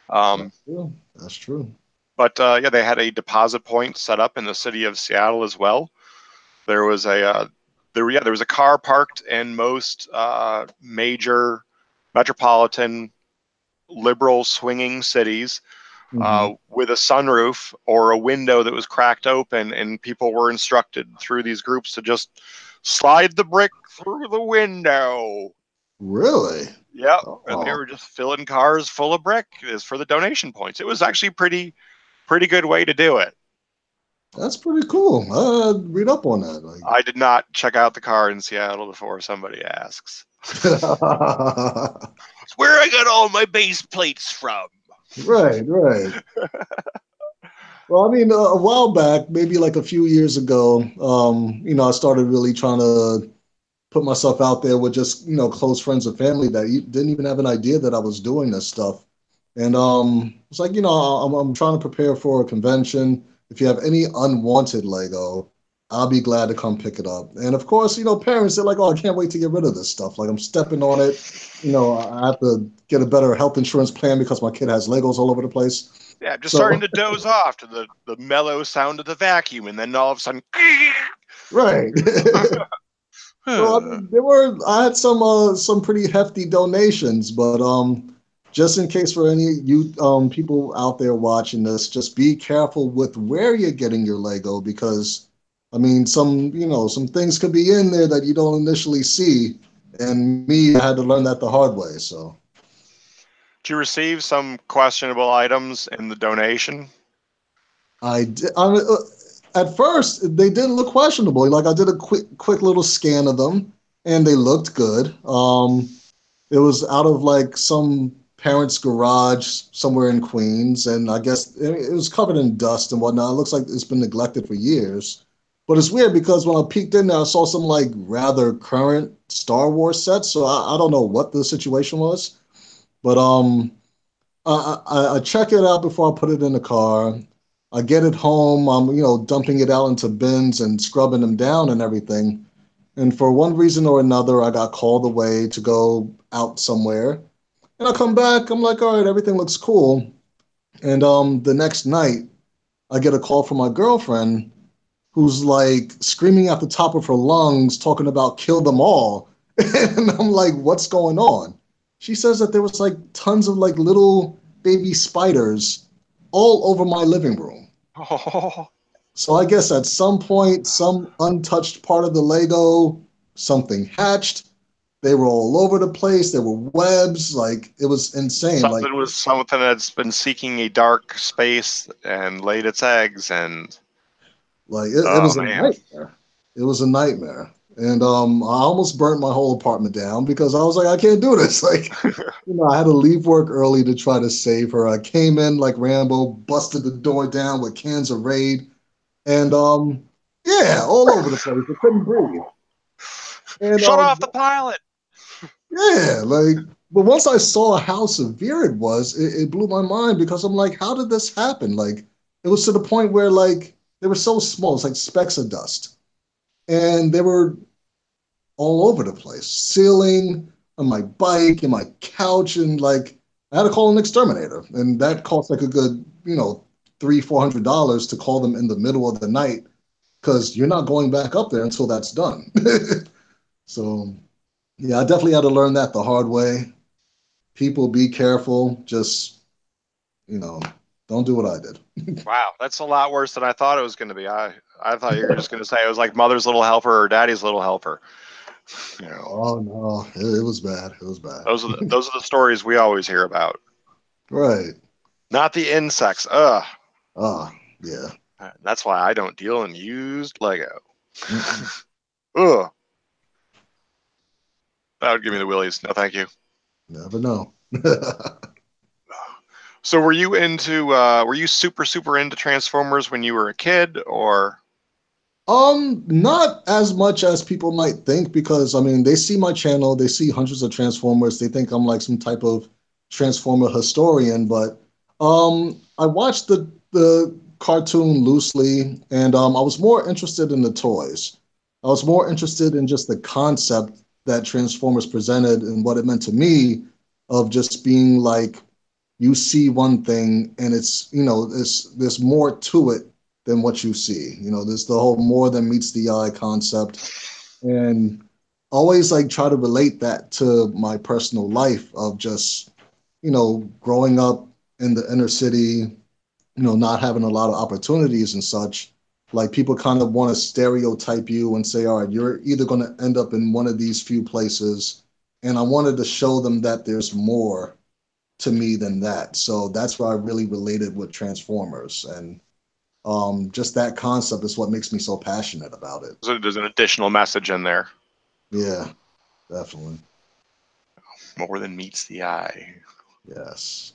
Um, That's true. That's true. but yeah, they had a deposit point set up in the city of Seattle as well. There was there was a car parked in most major metropolitan liberal swinging cities Hmm. with a sunroof or a window that was cracked open, and people were instructed through these groups to just slide the brick through the window. Really? Yep, and they Oh, were just filling cars full of brick is for the donation points. It was actually pretty good way to do it. that's pretty cool. Read up on that. Like, I did not check out the car in Seattle before somebody asks. It's where I got all my base plates from. right, right. Well, I mean, a while back, maybe like a few years ago, I started really trying to put myself out there with just, close friends and family that didn't even have an idea that I was doing this stuff. And it's like, I'm trying to prepare for a convention. If you have any unwanted Lego, I'll be glad to come pick it up. And of course, parents, they're like, oh, I can't wait to get rid of this stuff. Like I'm stepping on it. I have to get a better health insurance plan because my kid has Legos all over the place. Yeah, I'm just starting So, to doze off to the mellow sound of the vacuum, and then all of a sudden, right. So I mean, I had some pretty hefty donations, but just in case for any you people out there watching this, just be careful with where you're getting your Lego because I mean some things could be in there that you don't initially see. And me, I had to learn that the hard way. So did you receive some questionable items in the donation? I did. At first, they did look questionable. Like I did a quick little scan of them, and they looked good. It was out of like some parent's garage somewhere in Queens, and I guess it was covered in dust and whatnot. It looks like it's been neglected for years. But it's weird because when I peeked in there, I saw some like rather current Star Wars sets. So I don't know what the situation was, but I check it out before I put it in the car. I get it home. I'm dumping it out into bins and scrubbing them down and everything. And for one reason or another, I got called away to go out somewhere. And I come back, I'm like, all right, everything looks cool. And the next night, I get a call from my girlfriend who's like screaming at the top of her lungs, talking about kill them all. And I'm like, what's going on? She says that there was like tons of like little baby spiders all over my living room. Oh, So I guess at some point, some untouched part of the Lego, something hatched. They were all over the place. There were webs. Like it was insane. Like something that's been seeking a dark space and laid its eggs, and it oh was a man. nightmare. It was a nightmare. And I almost burnt my whole apartment down because I was like, I can't do this. Like, I had to leave work early to try to save her. I came in like Rambo, busted the door down with cans of Raid, and yeah, all over the place. I couldn't breathe. And Shut off the pilot. yeah, like, but once I saw how severe it was, it blew my mind because I'm like, how did this happen? Like, it was to the point where like they were so small, it's like specks of dust, and they were all over the place, ceiling, on my bike, and my couch, and like I had to call an exterminator, and that cost like a good, $300-400 to call them in the middle of the night because you're not going back up there until that's done. So yeah, I definitely had to learn that the hard way. People be careful. Just, you know, don't do what I did. Wow, that's a lot worse than I thought it was going to be. I thought you were just going to say it was like mother's little helper or daddy's little helper. You know, Oh no, it was bad. It was bad. those are the stories we always hear about. Right. Not the insects. Ugh. Ah, yeah. That's why I don't deal in used Lego. Mm-mm. Ugh. That would give me the willies. No, thank you. Never know. So were you super into Transformers when you were a kid, or? Not as much as people might think because I mean they see my channel, they see hundreds of Transformers, they think I'm like some type of Transformer historian, but I watched the cartoon loosely and I was more interested in the toys. I was more interested in just the concept that Transformers presented and what it meant to me of just being like you see one thing and it's there's more to it than what you see. There's the whole more than meets the eye concept. And always like try to relate that to my personal life of just, growing up in the inner city, not having a lot of opportunities and such. Like people kind of want to stereotype you and say, all right, you're either going to end up in one of these few places. And I wanted to show them that there's more to me than that. So that's why I really related with Transformers. And just that concept is what makes me so passionate about it. So there's an additional message in there. Yeah, definitely. More than meets the eye. Yes.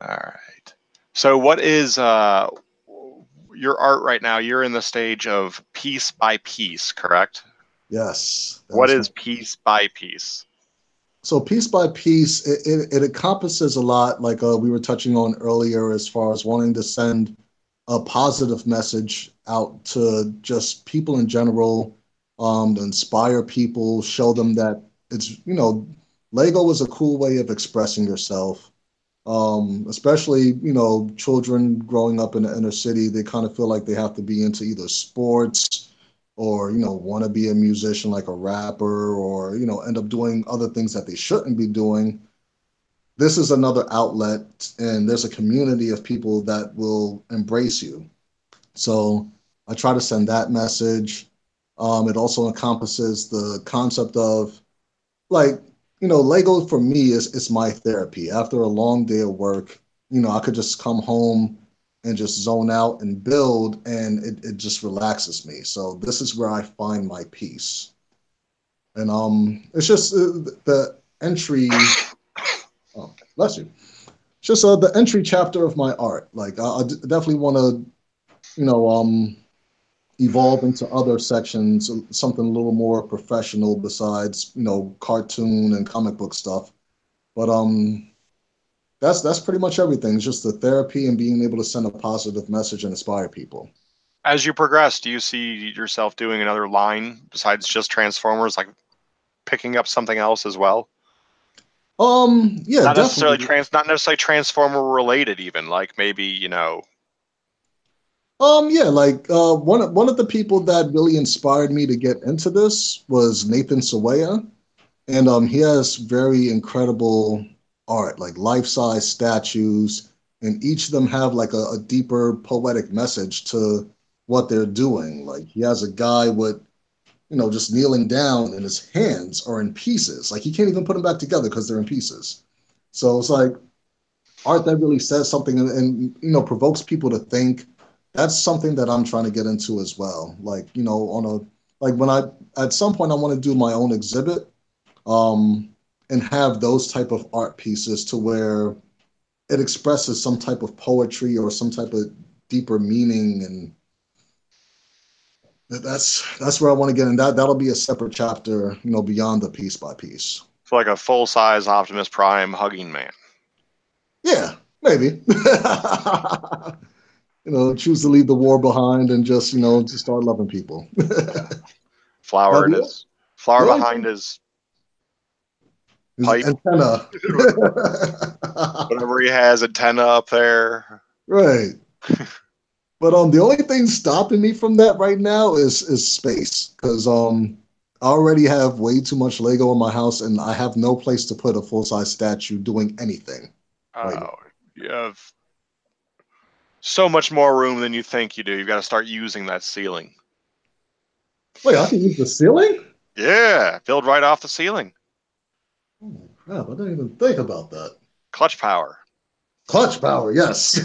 All right. So what is your art right now? You're in the stage of piece by piece, correct? Yes. That What is is piece by piece? so piece by piece, it encompasses a lot, like we were touching on earlier, as far as wanting to send a positive message out to just people in general, to inspire people, show them that it's, Lego is a cool way of expressing yourself. Especially, children growing up in the inner city, they kind of feel like they have to be into either sports or, want to be a musician like a rapper or, end up doing other things that they shouldn't be doing. This is another outlet, and there's a community of people that will embrace you. So I try to send that message. It also encompasses the concept of, like, Lego for me is my therapy. After a long day of work, I could just come home and just zone out and build, and it just relaxes me. So this is where I find my peace. And it's just the entry. Oh, bless you. It's just the entry chapter of my art. Like I definitely want to, evolve into other sections, something a little more professional besides, cartoon and comic book stuff. But that's pretty much everything. It's just the therapy and being able to send a positive message and inspire people. As you progress, do you see yourself doing another line besides just Transformers, like picking up something else as well? Yeah, definitely. Not necessarily Transformer related, even like maybe Yeah, like one of the people that really inspired me to get into this was Nathan Sawaya. And he has very incredible art, like life-size statues, and each of them have like a deeper poetic message to what they're doing. Like he has a guy with, just kneeling down and his hands are in pieces. Like he can't even put them back together because they're in pieces. So it's like art that really says something and provokes people to think. That's something that I'm trying to get into as well. Like, on a like when I at some point I want to do my own exhibit, um, and have those type of art pieces to where it expresses some type of poetry or some type of deeper meaning, and that's where I want to get in. That'll be a separate chapter, beyond the piece by piece. it's like a full size Optimus Prime hugging man. Yeah, maybe. Choose to leave the war behind and just, to start loving people. Now, Flower in the, his the flower only behind thing his is pipe, antenna. whatever he has antenna up there. Right. But the only thing stopping me from that right now is space, because I already have way too much Lego in my house, and I have no place to put a full size statue doing anything right now. Oh, you have so much more room than you think you do. You've got to start using that ceiling. Wait, I can use the ceiling? Yeah, build right off the ceiling. Oh crap! I didn't even think about that. Clutch power. Clutch power, yes.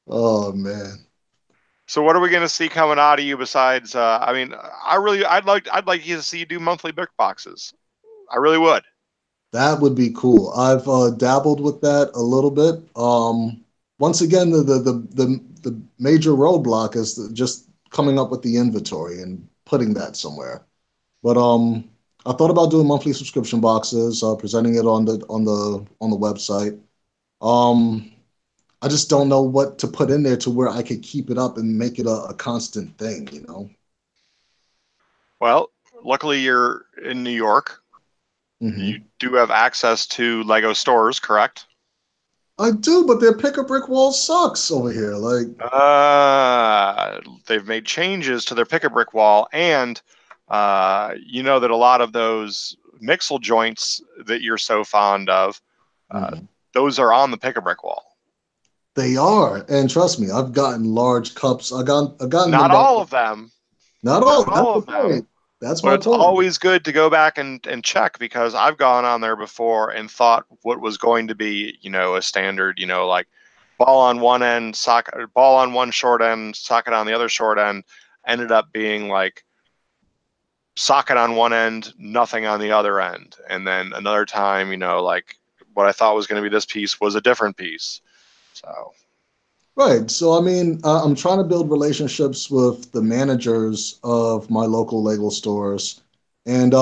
Oh man. So what are we going to see coming out of you besides? I mean, I'd like you to see you do monthly big boxes. I really would. That would be cool. I've dabbled with that a little bit. Once again, the major roadblock is just coming up with the inventory and putting that somewhere. But I thought about doing monthly subscription boxes, presenting it on the website. Um, I just don't know what to put in there to where I could keep it up and make it a constant thing. Well, luckily you're in New York. You Hmm. do have access to Lego stores, correct? I do, but their pick a brick wall sucks over here. Like, They've made changes to their pick a brick wall, and you know that a lot of those mixel joints that you're so fond of, uh, mhm. those are on the pick a brick wall. They are, and trust me, I've gotten large cups. I've gotten them Not back. all of them, Not all. not That's all the of them, point. That's but my it's point. always good to go back and check because I've gone on there before and thought what was going to be, a standard, like ball on one end, ball on one short end, socket on the other short end, ended up being like socket on one end, nothing on the other end. And then another time, like what I thought was going to be this piece was a different piece. So, Right. So, I mean, I'm trying to build relationships with the managers of my local Lego stores, and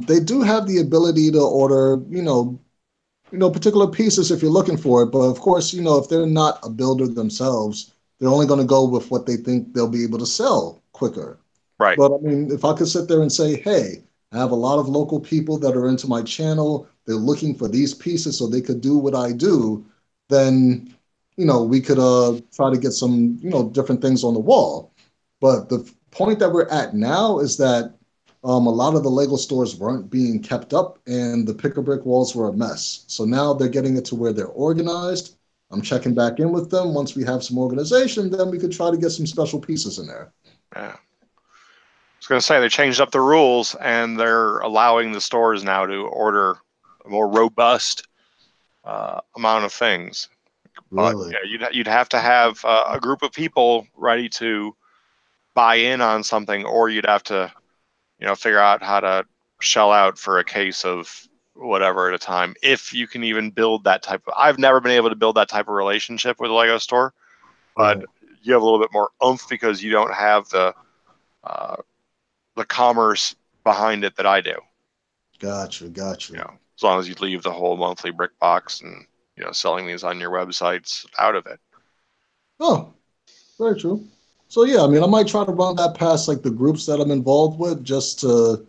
they do have the ability to order, particular pieces if you're looking for it. But of course, if they're not a builder themselves, they're only going to go with what they think they'll be able to sell quicker. Right. But I mean, if I could sit there and say, hey, I have a lot of local people that are into my channel, they're looking for these pieces so they could do what I do, then, we could try to get some, different things on the wall. But the point that we're at now is that a lot of the Lego stores weren't being kept up and the pick a brick walls were a mess. So now they're getting it to where they're organized. I'm checking back in with them. Once we have some organization, then we could try to get some special pieces in there. Yeah. I was going to say they changed up the rules and they're allowing the stores now to order a more robust amount of things. But Really? yeah, you'd have to have a group of people ready to buy in on something, or you'd have to figure out how to shell out for a case of whatever at a time. If you can even build that type of, I've never been able to build that type of relationship with a Lego store, but Right. you have a little bit more oomph because you don't have uh, the commerce behind it that I do. Got you. As long as you leave the whole monthly brick box and selling these on your websites out of it. Oh, very true. So yeah, I mean, I might try to run that past like the groups that I'm involved with just to,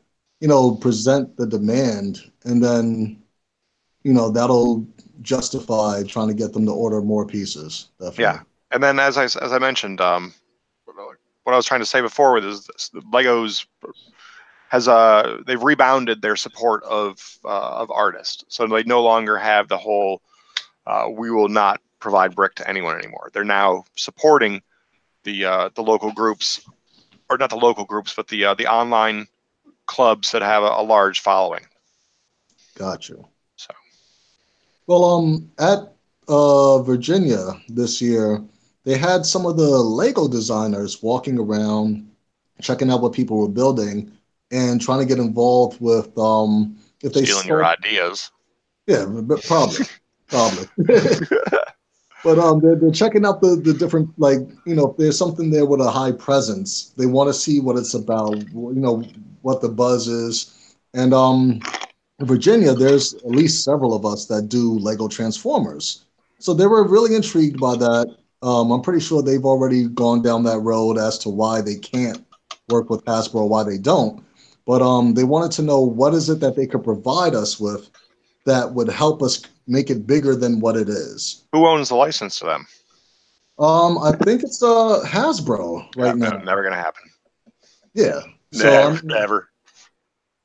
present the demand, and then, that'll justify trying to get them to order more pieces. Yeah, Definitely. and then as I mentioned, what I was trying to say before with is this, Legos has they've rebounded their support of artists, so they no longer have the whole we will not provide brick to anyone anymore. They're now supporting the local groups, or not the local groups, but the online clubs that have a large following. Got you. So Well, at Virginia this year, they had some of the Lego designers walking around, checking out what people were building, and trying to get involved with if they stealing your sold, ideas. yeah, but probably. But they're checking out the different, like, if there's something there with a high presence, they want to see what it's about, what the buzz is. And in Virginia, there's at least several of us that do Lego Transformers. So they were really intrigued by that. I'm pretty sure they've already gone down that road as to why they can't work with Hasbro, why they don't. But they wanted to know what is it that they could provide us with that would help us make it bigger than what it is. Who owns the license to them? I think it's Hasbro Yeah, right no, now. never gonna happen. Yeah. So Never, never.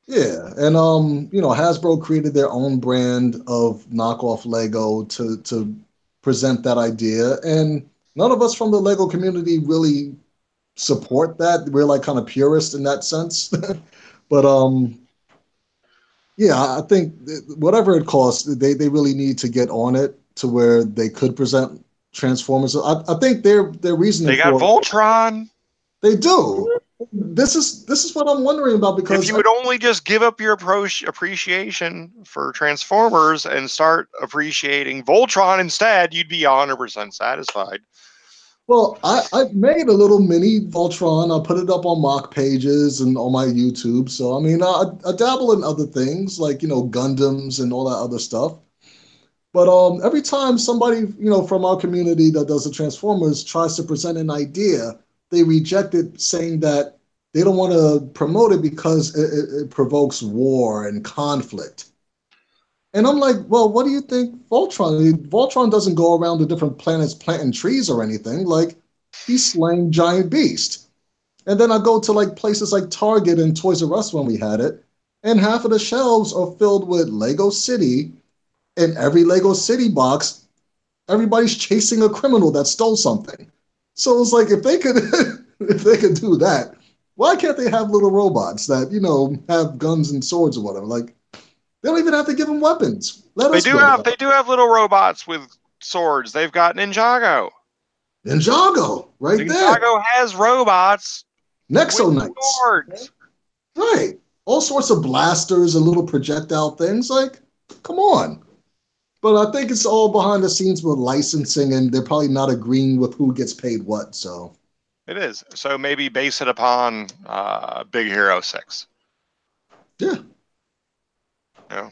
yeah, and Hasbro created their own brand of knockoff Lego to present that idea, and none of us from the Lego community really support that. We're like kind of purists in that sense. But yeah, I think whatever it costs, they really need to get on it to where they could present Transformers. I think their reasoning They got for it, Voltron. they do. This is what I'm wondering about If because you would only just give up your appreciation for Transformers and start appreciating Voltron instead, you'd be 100% satisfied. well, I made a little mini Voltron. I put it up on mock pages and on my YouTube. So I mean, I dabble in other things like Gundams and all that other stuff. But every time somebody from our community that does the Transformers tries to present an idea, they reject it, saying that they don't want to promote it because it provokes war and conflict. And I'm like, well, what do you think Voltron? I mean, Voltron doesn't go around to different planets planting trees or anything. Like, he's slaying giant beast. And then I go to like places like Target and Toys R Us when we had it, and half of the shelves are filled with Lego City. In every Lego City box, everybody's chasing a criminal that stole something. So it's like if they could if they could do that, why can't they have little robots that have guns and swords or whatever? Like they don't even have to give them weapons. Let They us do build have that. they do have little robots with swords. They've got Ninjago. Ninjago, right there. Ninjago has robots with Nexo Knights. swords. Right. All sorts of blasters and little projectile things. Like, come on. But I think it's all behind the scenes with licensing, and they're probably not agreeing with who gets paid what. So, It is. So maybe base it upon Big Hero 6. yeah, You know?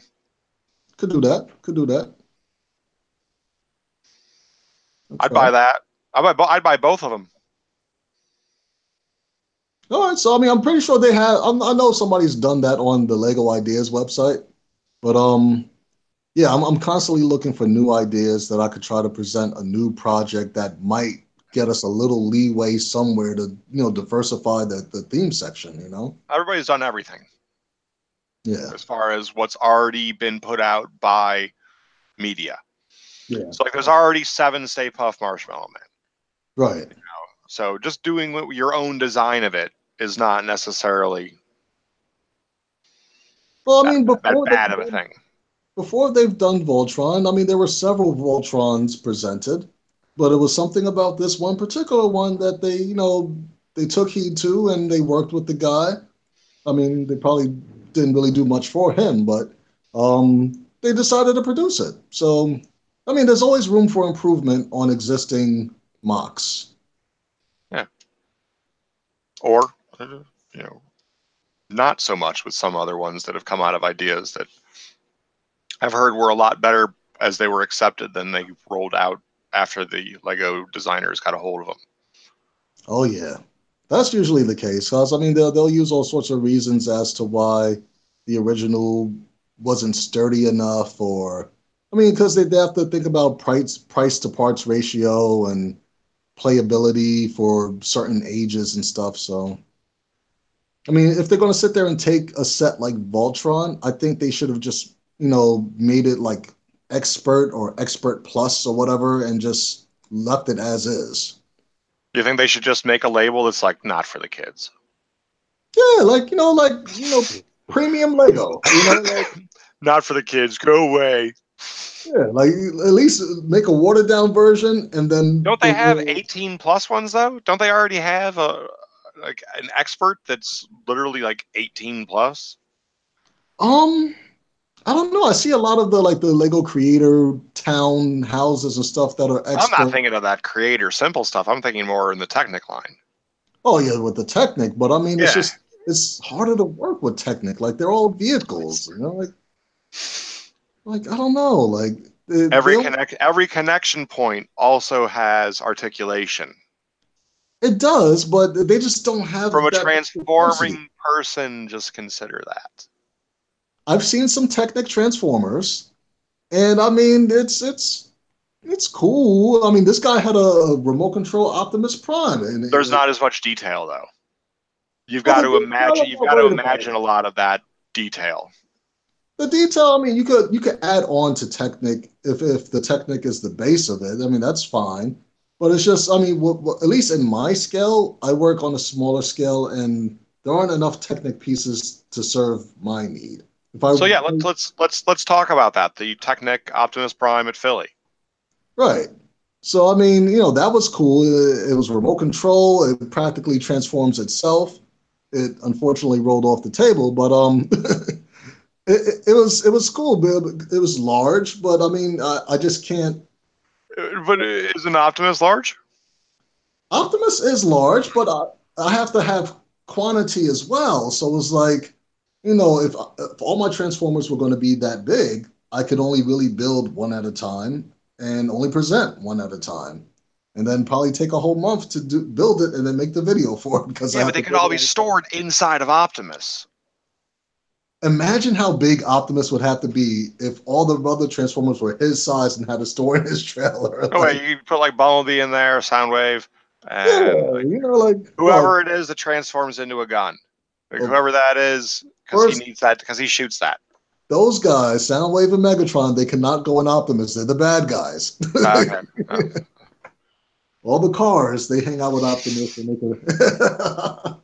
could do that. Could do that. I'd buy Okay. that. I'd buy both of them. All right. So I mean, I'm pretty sure they have. I know somebody's done that on the Lego Ideas website, but yeah, I'm constantly looking for new ideas that I could try to present a new project that might get us a little leeway somewhere to, diversify the theme section, Everybody's done everything Yeah. as far as what's already been put out by media. Yeah. So like, there's already 7 Stay Puft Marshmallow Man. Right. So just doing your own design of it is not necessarily Well, I that, mean, that bad of a thing. before they've done Voltron, I mean, there were several Voltrons presented, but it was something about this one particular one that they took heed to and they worked with the guy. I mean, they probably didn't really do much for him, but they decided to produce it. So, I mean, there's always room for improvement on existing mocks. Yeah. Or, you know, not so much with some other ones that have come out of ideas that I've heard were a lot better as they were accepted than they rolled out after the Lego designers got a hold of them. Oh yeah, that's usually the case. Cause I mean, they'll use all sorts of reasons as to why the original wasn't sturdy enough, or I mean, because they have to think about price to parts ratio and playability for certain ages and stuff. So I mean, if they're going to sit there and take a set like Voltron, I think they should have just, made it like expert or expert plus or whatever and just left it as is. Do you think they should just make a label that's like not for the kids? Yeah, premium Lego, like Not for the kids. Go away. yeah, like at least make a watered down version and then Don't the they have real 18 plus ones though? Don't they already have a like an expert that's literally like 18 plus? um I don't know. I see a lot of the Lego creator town houses and stuff that are I'm not expert. thinking of that creator simple stuff. I'm thinking more in the Technic line. Oh yeah, with the Technic, but I mean, Yeah. it's harder to work with Technic. Like they're all vehicles, like I don't know, like they don't. Every connection point also has articulation. It does, but they just don't From have a that diversity. transforming person, just consider that. I've seen some Technic Transformers, and I mean, it's cool. I mean, this guy had a remote control Optimus Prime, and There's not as much detail though. well, the detail I'm You've not got to worried about. imagine a lot of that detail. The detail, I mean, you could add on to Technic if the Technic is the base of it. I mean, that's fine. But it's just, I mean, at least in my scale, I work on a smaller scale, and there aren't enough Technic pieces to serve my need. If I So yeah, let's talk about that. The Technic Optimus Prime at Philly. Right. So I mean, that was cool. It was remote control. It practically transforms itself. It unfortunately rolled off the table, but it was cool. It was large, but I mean, I just can't. But isn't Optimus large? Optimus is large, but I have to have quantity as well. So it's like, if all my transformers were going to be that big, I could only really build one at a time and only present one at a time, and then probably take a whole month to build it and then make the video for it because I Yeah, but have they to could build all it be all the time. stored inside of Optimus. Imagine how big Optimus would have to be if all the other Transformers were his size and had to store in his trailer. Oh wait, you could put like Bumblebee in there, Soundwave, Yeah, and like like, well, whoever it is that transforms into a gun. Like well, whoever that is, because he first needs that, because he shoots that. those guys, Soundwave and Megatron, they cannot go in Optimus. They're the bad guys. Okay. Oh. All the cars, they hang out with Optimus and make it.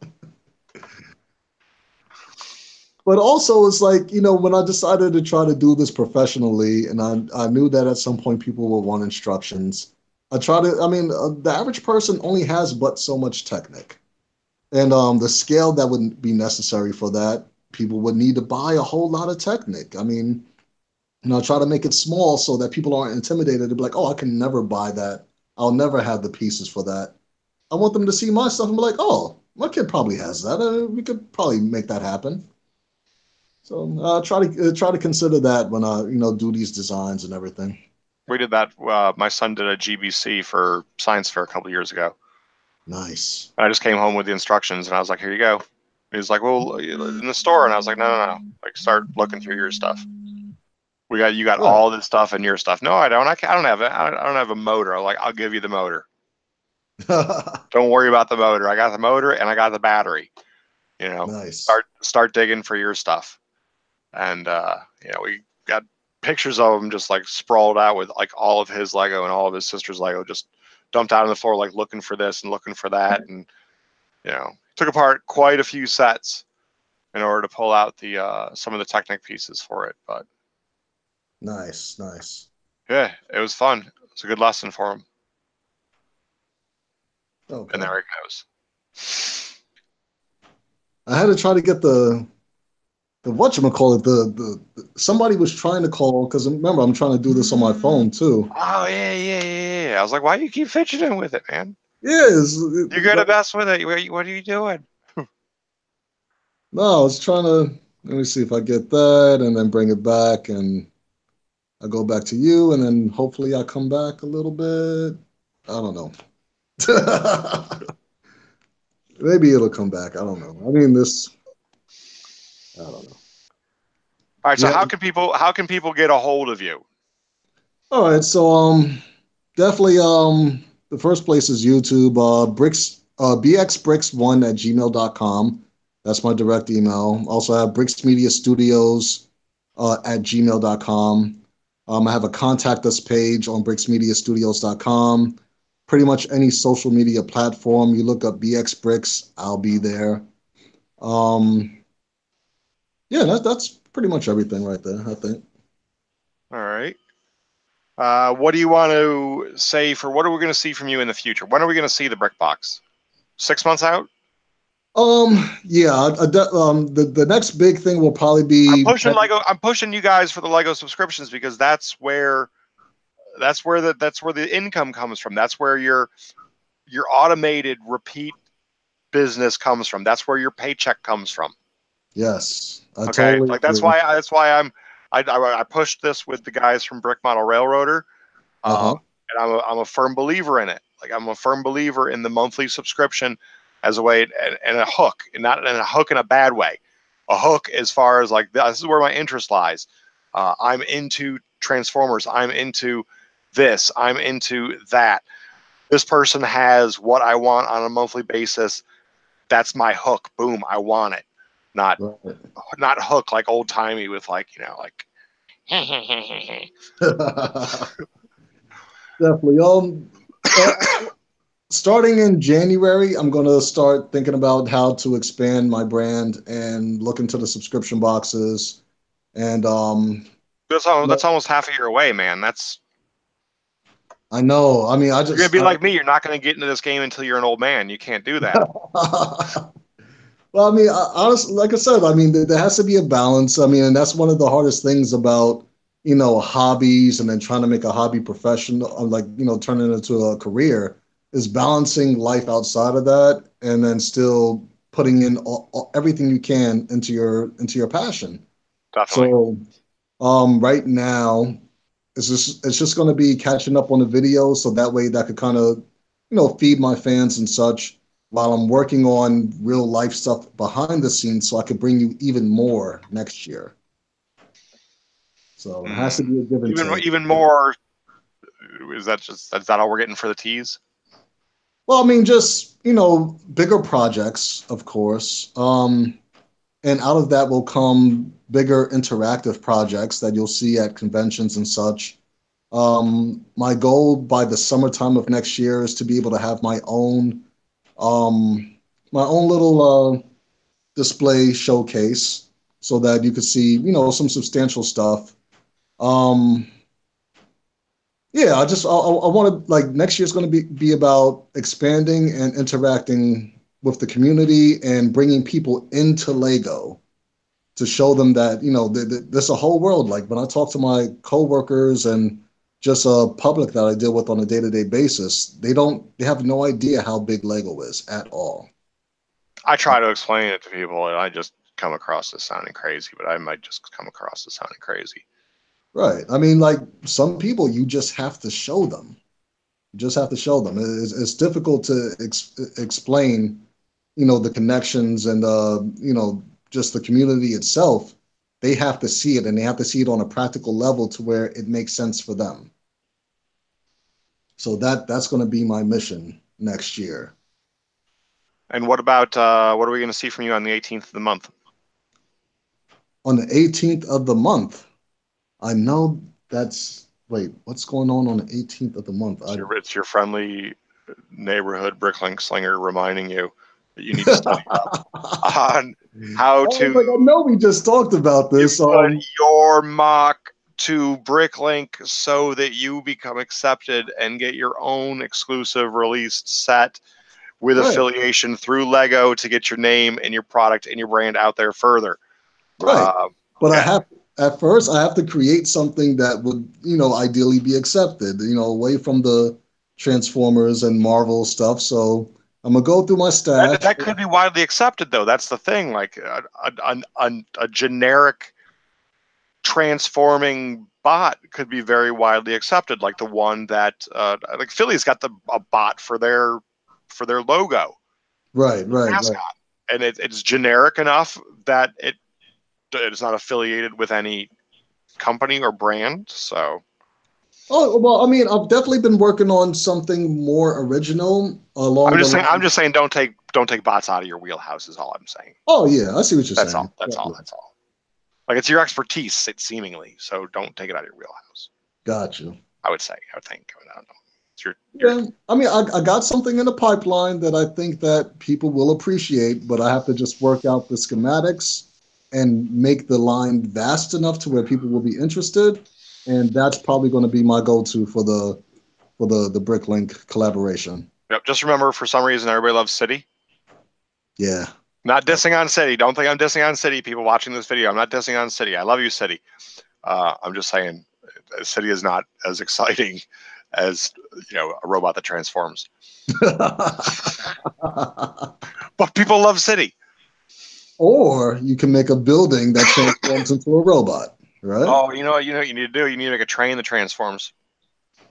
But also, it's like, when I decided to try to do this professionally, and I knew that at some point people will want instructions. I mean, the average person only has but so much Technic. And the scale that would be necessary for that, people would need to buy a whole lot of Technic. I mean, try to make it small so that people aren't intimidated to be like, oh, I can never buy that. I'll never have the pieces for that. I want them to see my stuff and be like, oh, my kid probably has that. We could probably make that happen. So try to consider that when I do these designs and everything. We did that. My son did a GBC for science fair a couple years ago. Nice. And I just came home with the instructions, and I was like, "Here you go." He was like, "Well, in the store," and I was like, "No, no, no! Like, start looking through your stuff. You got Right. all this stuff in your stuff." No, I don't. I don't have it. I don't have a motor. I'm like, I'll give you the motor. Don't worry about the motor. I got the motor and I got the battery. You know, Nice. start digging for your stuff. And we got pictures of him just like sprawled out with like all of his Lego and all of his sister's Lego just dumped out on the floor, like looking for this and looking for that. And took apart quite a few sets in order to pull out the some of the Technic pieces for it. But Nice. Nice. yeah, it was fun. It was a good lesson for him. And Okay. there it goes. I had to try to get the whatchamacallit, somebody was trying to call because remember I'm trying to do this on my phone too. Oh yeah. I was like, why do you keep fidgeting with it, man? Yeah, You're good at best with it. What are you doing? no, I was trying to let me see if I get that and then bring it back and I go back to you and then hopefully I come back a little bit. I don't know. Maybe it'll come back. I don't know. I mean this I don't know. All right. So Yeah. how can people get a hold of you? All right, so definitely the first place is YouTube, Brix bxbrix1 at gmail.com. That's my direct email. Also I have Brix Media Studios at gmail.com. I have a contact us page on brixmediastudios.com. Pretty much any social media platform, you look up BXBrix, I'll be there. Um, yeah, that's pretty much everything right there, I think. All right. What do you want to say for what are we going to see from you in the future? When are we going to see the brick box? 6 months out? Yeah, the next big thing will probably be I'm pushing you guys for the Lego subscriptions because that's where the income comes from. That's where your automated repeat business comes from. That's where your paycheck comes from. yes, I Okay, totally like agree. that's why I pushed this with the guys from Brick Model Railroader, Uh-huh. and I'm a firm believer in it. Like I'm a firm believer in the monthly subscription as a way and a hook, and not and a hook in a bad way. A hook as far as like this is where my interest lies. I'm into Transformers. I'm into this. I'm into that. This person has what I want on a monthly basis. That's my hook. Boom, I want it. Not Right. not hook like old timey with like like Definitely. Uh, Starting in January, I'm going to start thinking about how to expand my brand and look into the subscription boxes. And that's almost half a year away, man. That's I know. I mean, you're gonna be like me. You're not gonna get into this game until you're an old man. You can't do that. well, I mean, honestly, like I said, I mean, there has to be a balance. I mean, and that's one of the hardest things about, hobbies and then trying to make a hobby professional, like, turn it into a career, is balancing life outside of that and then still putting in everything you can into your passion. Definitely. So, right now, it's just going to be catching up on the videos, so that way that could kind of, feed my fans and such while I'm working on real life stuff behind the scenes, so I could bring you even more next year. So it has to Hmm. be a give and take. Even more. Is that all we're getting for the teas? Well, I mean, just bigger projects, of course. And out of that will come bigger interactive projects that you'll see at conventions and such. My goal by the summertime of next year is to be able to have um, my own little display showcase so that you could see, some substantial stuff. Um, yeah, I want to like next year's going to be about expanding and interacting with the community and bringing people into Lego to show them that there's a whole world. Like when I talk to my coworkers and just a public that I deal with on a day-to-day basis, they have no idea how big Lego is at all. I try to explain it to people, and I just come across as sounding crazy. But I might just come across as sounding crazy. Right. I mean, like some people, you just have to show them. You just have to show them. It's difficult to explain, the connections and just the community itself. They have to see it, and they have to see it on a practical level to where it makes sense for them. So that's going to be my mission next year. And what about what are we going to see from you on the 18th of the month? On the 18th of the month, I know wait, what's going on the 18th of the month? It's your friendly neighborhood bricklink slinger reminding you that you need to study up on how Oh, to like I know we just talked about this. input your mock to Bricklink so that you become accepted and get your own exclusive released set with Right, affiliation through Lego to get your name and your product and your brand out there further. right. But Yeah, at first I have to create something that would, ideally be accepted, away from the Transformers and Marvel stuff. So I'm gonna go through my stash. that could be widely accepted though. That's the thing. Like a generic transforming bot could be very widely accepted, like the one that like Philly's got a bot for their logo, Right, right, right. mascot, and it's generic enough that it's not affiliated with any company or brand. So Oh, well, I mean, I've definitely been working on something more original along the I'm line. just saying don't take bots out of your wheelhouse is all I'm saying. Oh yeah, I see what you're That's saying. all. That's all. Yeah, That's all. Like it's your expertise, it seemingly. So don't take it out of your wheelhouse. got you. I would say. I would think. I don't know. It's your. Yeah, I mean, I got something in the pipeline that I think that people will appreciate, but I have to just work out the schematics and make the line vast enough to where people will be interested. And that's probably going to be my go-to for the Bricklink collaboration. Yep. Just remember, for some reason, everybody loves City. Yeah. Not dissing on City. Don't think I'm dissing on City. People watching this video, I'm not dissing on City. I love you, City. I'm just saying, City is not as exciting as a robot that transforms. But people love City. Or you can make a building that transforms into a robot, right? Oh, what you need to do. You need to make a train that transforms.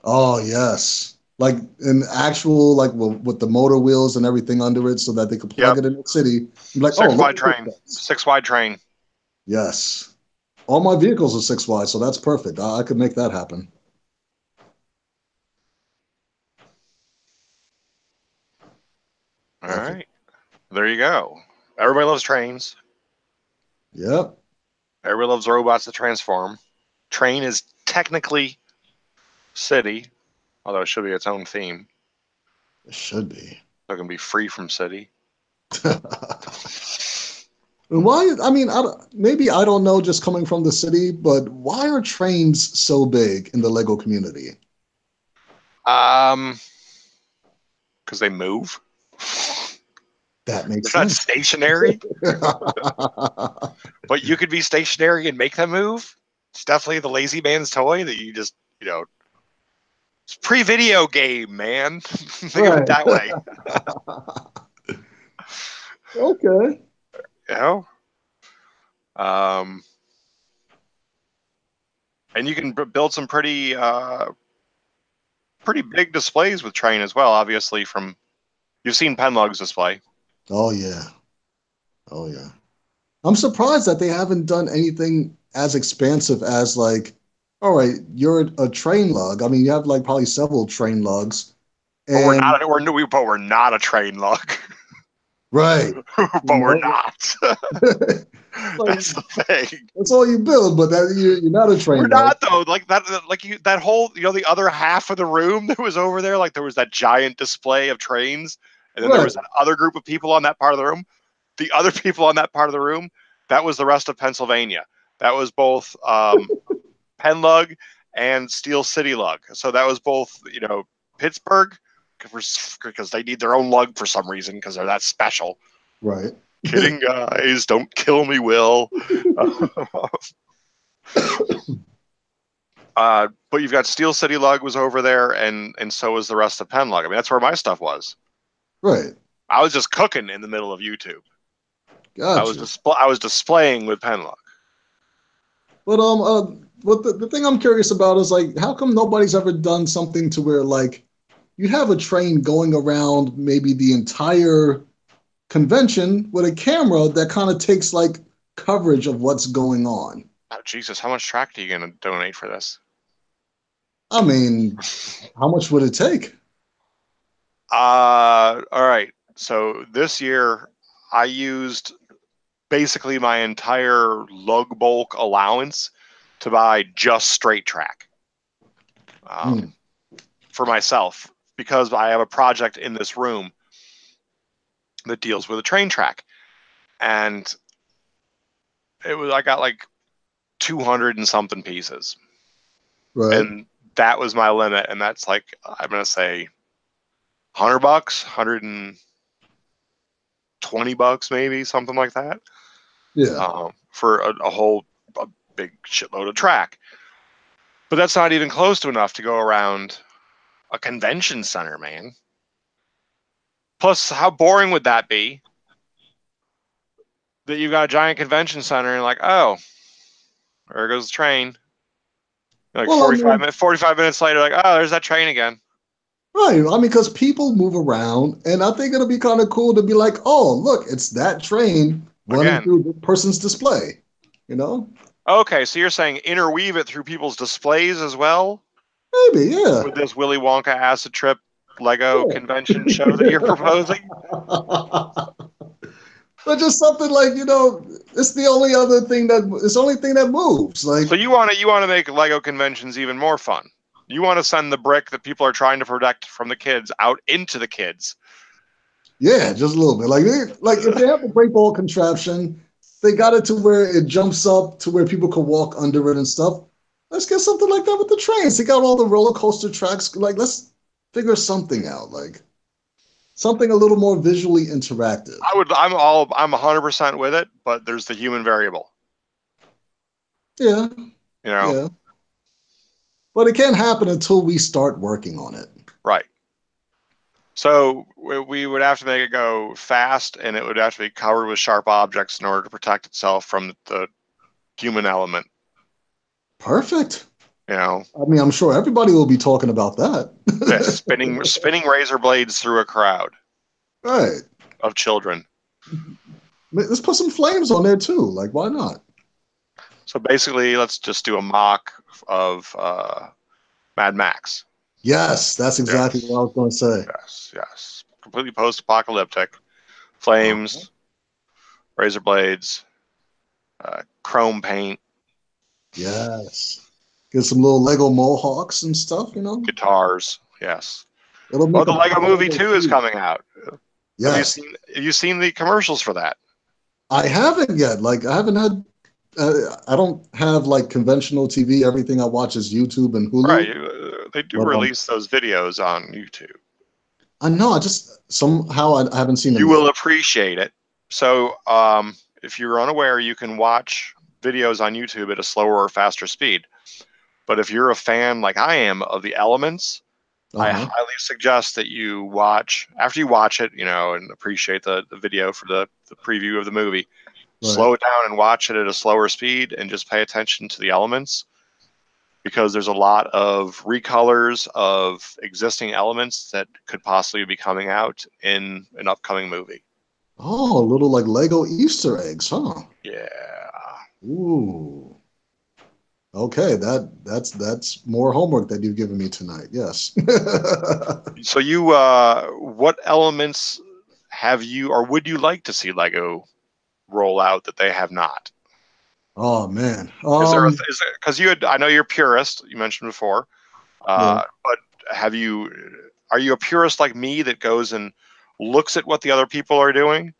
Oh, yes. Like an actual, like with the motor wheels and everything under it so that they could plug Yep. it in the city. You're like, oh, Six look wide at this train. place. 6 wide train. Yes. All my vehicles are 6 wide, so that's perfect. I could make that happen. All Definitely. right. There you go. Everybody loves trains. Yep. Everybody loves robots that transform. Train is technically City, although it should be its own theme. It should be. So it can be free from City. And why? I mean, maybe I don't know just coming from the city, but why are trains so big in the Lego community? Um, because they move. That makes They're not sense. stationary, but you could be stationary and make them move. It's definitely the lazy man's toy that you just, it's pre-video game, man. Think of it Right. that way. Okay. You know? Um, and you can build some pretty big displays with Train as well. Obviously, you've seen Penlog's display. Oh yeah. Oh yeah. I'm surprised that they haven't done anything as expansive as like, all right, you're a train lug. I mean, you have like probably several train lugs, But we're and not. We're not a train lug. right, But we're not. like That's the thing. that's all you build, but you're not a We're train lug. not though. Like that. Like that whole. The other half of the room that was over there. Like there was that giant display of trains, and then there Right. was that other group of people on that part of the room. The other people on that part of the room. That was the rest of Pennsylvania. That was both Penlug and Steel City Lug. So that was both. Pittsburgh, because they need their own lug for some reason because they're that special. Right. Kidding, guys. Don't kill me, Will. But you've got Steel City Lug was over there, and so was the rest of Penlug. I mean, that's where my stuff was. Right. I was just cooking in the middle of YouTube. I Got was you. I was displaying with Penlug. But what the thing I'm curious about is like, how come nobody's ever done something to where like you have a train going around maybe the entire convention with a camera that kind of takes like coverage of what's going on. Oh, Jesus, how much track are you going to donate for this? I mean, how much would it take? All right. So this year I used basically my entire lug bulk allowance to buy just straight track Hmm. for myself because I have a project in this room that deals with a train track. And I got like 200 and something pieces. Right. And that was my limit. And that's like, I'm going to say $100, $120 maybe, something like that. Yeah. For a big shitload of track. But that's not even close to enough to go around a convention center, man. Plus, how boring would that be? That you've got a giant convention center and like, oh, there goes the train. Like Well, I mean, 45 minutes later, like, oh, there's that train again. right. I mean, because people move around, and I think it'll be kind of cool to be like, oh, look, it's that train running Again. through the person's display, you know? Okay, so you're saying interweave it through people's displays as well Maybe, yeah. with this Willy Wonka acid trip Lego convention show that you're proposing? But just something like, it's the only other thing it's the only thing that moves. So Like, you want to make Lego conventions even more fun. You want to send the brick that people are trying to protect from the kids out into the kids. yeah, just a little bit. Like if they have a break ball contraption, they got it to where it jumps up to where people can walk under it and stuff. Let's get something like that with the trains. They got all the roller coaster tracks. Like, let's figure something out. Like something a little more visually interactive. I'm 100% with it, but there's the human variable. Yeah, You know, yeah. But it can't happen until we start working on it. right. So we would have to make it go fast, and it would have to be covered with sharp objects in order to protect itself from the human element. Perfect. You know, I mean, I'm sure everybody will be talking about that. yeah, spinning razor blades through a crowd Right. of children. Let's put some flames on there too. Like, why not? So basically, let's just do a mock of Mad Max. Yes, that's exactly Yes, what I was going to say. yes. Completely post-apocalyptic. Uh-huh. Flames, razor blades, chrome paint, Yes. Get some little Lego mohawks and stuff. guitars. Yes. It'll Oh, make the a Lego Movie powerful 2 is suit. coming out. Yes. Have you seen the commercials for that? I haven't yet. Like, I haven't had, I don't have like conventional TV. Everything I watch is YouTube and Right. Hulu. They do But release those videos on YouTube. I know, I just somehow I haven't seen them You yet. will appreciate it. So, if you're unaware, you can watch videos on YouTube at a slower or faster speed. But if you're a fan like I am of the elements, I Uh-huh. highly suggest that you watch, after you watch it, and appreciate the video for the preview of the movie, Right. slow it down and watch it at a slower speed and just pay attention to the elements because there's a lot of recolors of existing elements that could possibly be coming out in an upcoming movie. Oh, a little like Lego Easter eggs, huh? Yeah. Ooh. Okay, that's more homework that you've given me tonight. Yes. So what elements have you or would you like to see Lego roll out that they have not? Oh man. Is there, because I know you're purist, you mentioned before, Yeah. but are you a purist like me that goes and looks at what the other people are doing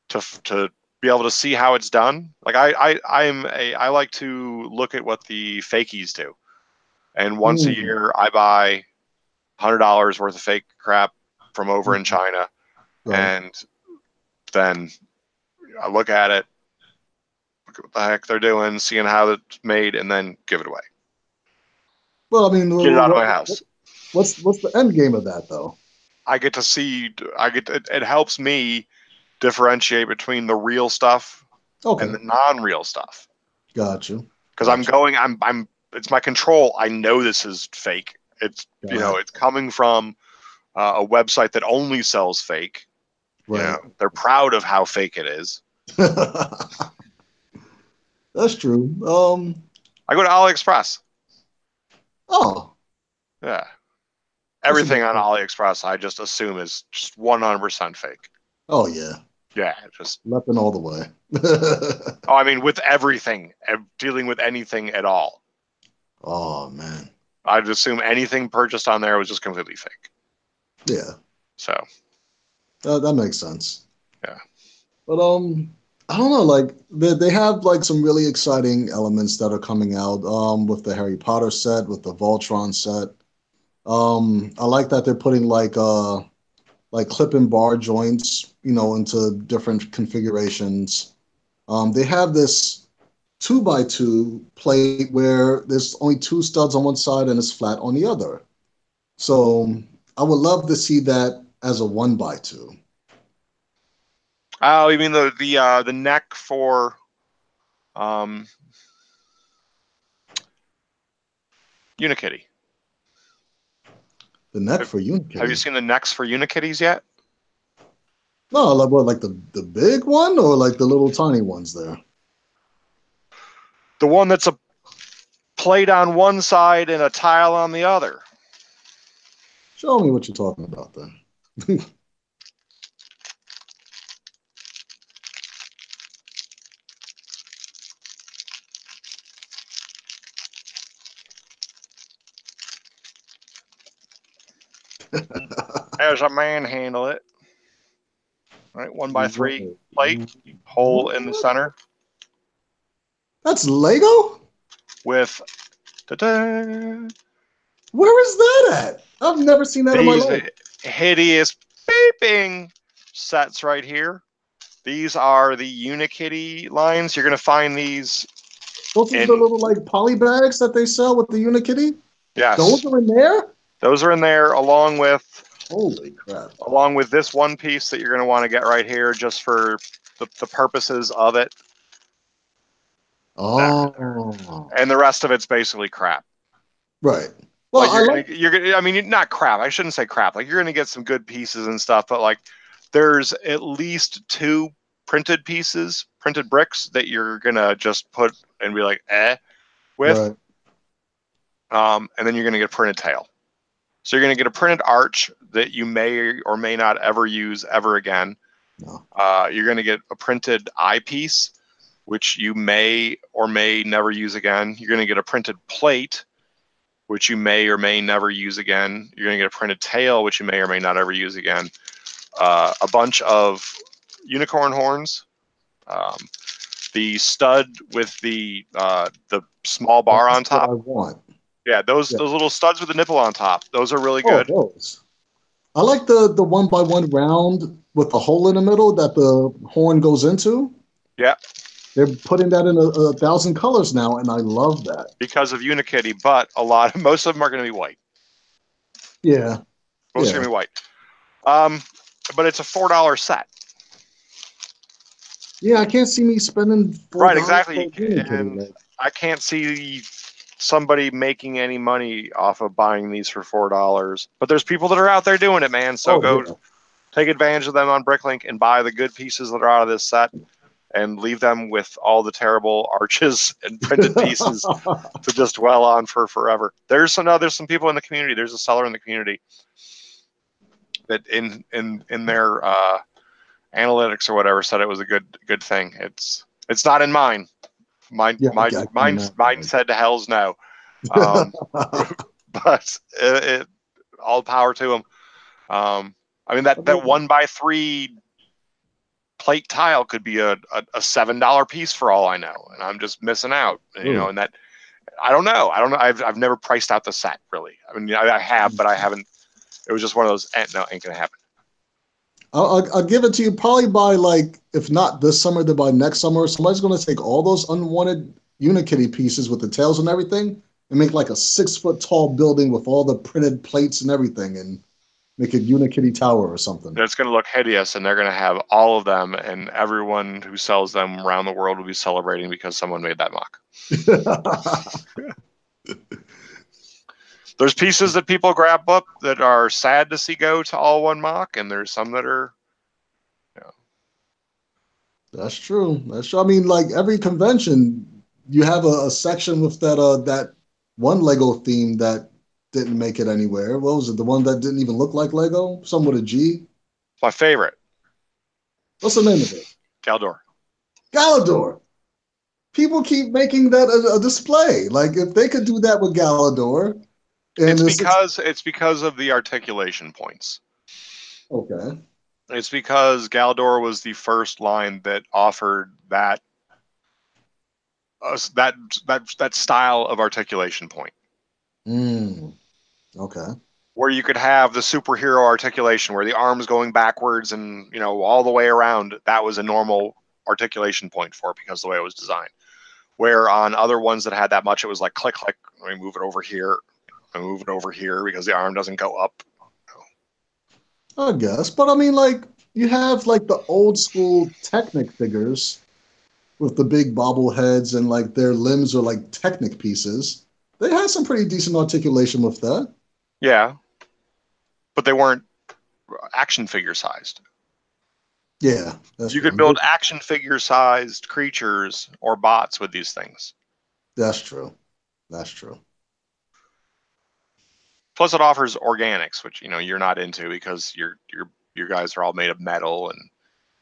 to be able to see how it's done? Like I like to look at what the fakies do. And once a Mm, year I buy $100 worth of fake crap from over in mhm, China, right. and then I look at it, look at what the heck they're doing, seeing how it's made, and then give it away. Well, I mean, Get it out of my house. what's the end game of that though? I get to see. It helps me differentiate between the real stuff and Okay, the non-real stuff. got you. because I'm it's my control. I know this is fake. It's it's coming from a website that only sells fake. Right. They're proud of how fake it is. That's true. I go to AliExpress. Oh. Yeah. Everything on AliExpress, I just assume is just 100% fake. Oh yeah. Yeah, just nothing all the way. Oh, I mean, with everything, dealing with anything at all. Oh man. I'd assume anything purchased on there was just completely fake. Yeah. So. That makes sense. Yeah. But I don't know. Like they have like some really exciting elements that are coming out. With the Harry Potter set, with the Voltron set. I like that they're putting like clip and bar joints, into different configurations. They have this 2x2 plate where there's only two studs on one side and it's flat on the other. So I would love to see that as a 1x2. Oh, you mean the neck for Unikitty? The neck for Unikitty. Have you seen the necks for Unikitties yet? No, like what, like the big one or like the little tiny ones there? The one that's a plate on one side and a tile on the other. Show me what you're talking about then. As a manhandle it. Right, 1x3 plate, hole in the center. That's Lego? With ta-da, where is that at? I've never seen that in my life. Hideous beeping sets right here. These are the Unikitty lines. You're going to find these. Those are the little like poly bags that they sell with the Unikitty? Yes. Those are in there? Those are in there along with. Holy crap. Along with this one piece that you're going to want to get right here just for the purposes of it. Oh. And the rest of it's basically crap. Right. Well, like you're gonna I mean, not crap. I shouldn't say crap. Like you're going to get some good pieces and stuff, but like there's at least 2 printed pieces, printed bricks that you're going to just put and be like, with. Right. And then you're going to get a printed tail. So you're going to get a printed arch that you may or may not ever use ever again. No. You're going to get a printed eyepiece, which you may or may never use again. You're going to get a printed plate, which you may or may never use again. You're going to get a printed tail, which you may or may not ever use again. A bunch of unicorn horns. The stud with the small bar on top. What I want. Yeah, those little studs with the nipple on top. Those are really good. Those. I like the 1x1 round with the hole in the middle that the horn goes into. Yeah. They're putting that in 1,000 colors now, and I love that. Because of Unikitty, but most of them are going to be white. Yeah. Most are going to be white. But it's a $4 set. Yeah, I can't see me spending $4. Right, exactly. And I can't see somebody making any money off of buying these for $4. But there's people that are out there doing it, man. So take advantage of them on Bricklink and buy the good pieces that are out of this set and leave them with all the terrible arches and printed pieces to just dwell on for forever. There's some people in the community. There's a seller in the community that in their analytics or whatever said it was a good thing. It's not in mine. Mine said to hell's no. But it all power to them. I mean that 1x3 plate tile could be a $7 piece for all I know, and I'm just missing out. And that I don't know. I've never priced out the set really. I mean, I have, but I haven't. It was just one of those. No, ain't gonna happen. I'll give it to you probably by like, if not this summer, then by next summer. Somebody's going to take all those unwanted Unikitty pieces with the tails and everything and make like a 6-foot tall building with all the printed plates and everything. And Make it Unikitty Tower or something. It's going to look hideous, and they're going to have all of them, and everyone who sells them around the world will be celebrating because someone made that mock. There's pieces that people grab up that are sad to see go to all one mock, and there's some that are, you know. That's true. That's true. I mean, like every convention, you have a section with that one Lego theme that didn't make it anywhere. What was it? The one that didn't even look like Lego? Some with a G. My favorite, What's the name of it? Galdor. Galador. People keep making that a display. Like if they could do that with Galador, and It's because of the articulation points. okay. It's because Galdor was the first line that offered that that style of articulation point. Okay. Where you could have the superhero articulation, where the arms going backwards and all the way around. That was a normal articulation point for it because of the way it was designed. Where on other ones that had that much, it was like click, click. Let me move it over here. I move it over here because the arm doesn't go up. I guess, but I mean, like you have like the old school Technic figures with the big bobbleheads and like their limbs are like Technic pieces. They had some pretty decent articulation with that. Yeah, but they weren't action figure sized. Yeah, You could build action figure sized creatures or bots with these things. That's true. That's true. Plus, it offers organics, which you're not into because your guys are all made of metal, and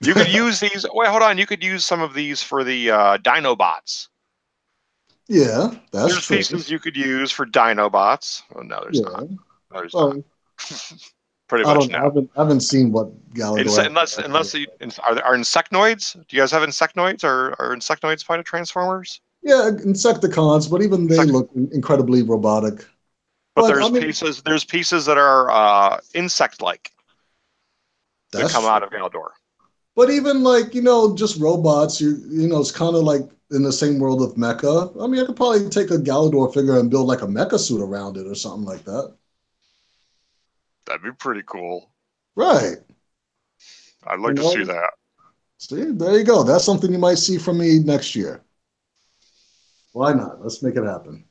you could use these. Wait, hold on. You could use some of these for the Dinobots. Yeah, that's There's true. pieces you could use for Dinobots. Oh, no, there's not. No, there's not. Pretty I much don't. no. I haven't seen what Galador. Unless are insectoids? Do you guys have insectoids or are insectoids part of Transformers? Yeah, Insecticons, but even they look incredibly robotic. But I mean, there's pieces that are insect-like that come out true. of Galdor. But even like just robots, it's kind of like in the same world of mecha. I mean, I could probably take a Galador figure and build like a mecha suit around it or something like that. That'd be pretty cool. Right. I'd like to see that. See, there you go. That's something you might see from me next year. Why not? Let's make it happen.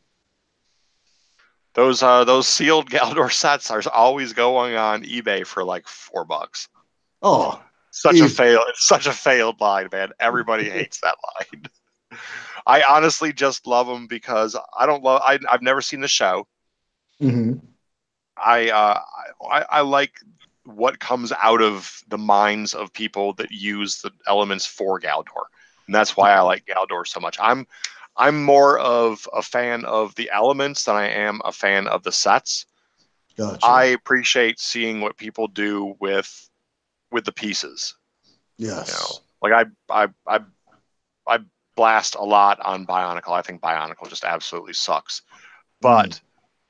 Those sealed Galdor sets are always going on eBay for like $4. Oh, such a fail! It's such a failed line, man. Everybody hates that line. I honestly just love them because I don't love. I've never seen the show. Mm-hmm. I like what comes out of the minds of people that use the elements for Galdor, and that's why I like Galdor so much. I'm more of a fan of the elements than I am a fan of the sets. Gotcha. I appreciate seeing what people do with the pieces. Yes. Like I blast a lot on Bionicle. I think Bionicle just absolutely sucks. But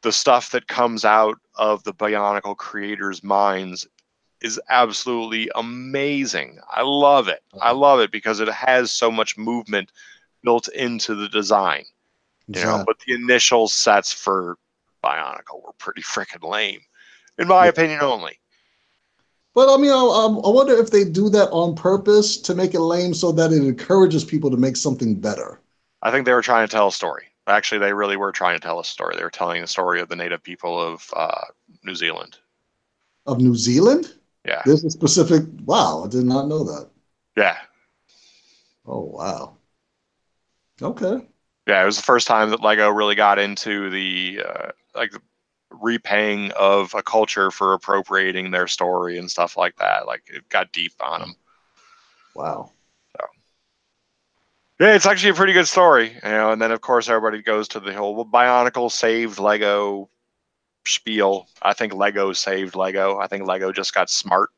the stuff that comes out of the Bionicle creators' minds is absolutely amazing. I love it. I love it because it has so much movement built into the design. Exactly. But the initial sets for Bionicle were pretty freaking lame, in my opinion only. But I mean, I wonder if they do that on purpose to make it lame so that it encourages people to make something better. I think they were trying to tell a story. Actually, they really were trying to tell a story. They were telling the story of the native people of New Zealand. Of New Zealand? Yeah. There's a specific. Wow, I did not know that. Yeah. Oh wow. Okay. Yeah, it was the first time that Lego really got into the repaying of a culture for appropriating their story and stuff like that. Like it got deep on them. Wow. So yeah, it's actually a pretty good story, And then of course everybody goes to the whole Bionicle saved Lego spiel. I think Lego saved Lego. I think Lego just got smart.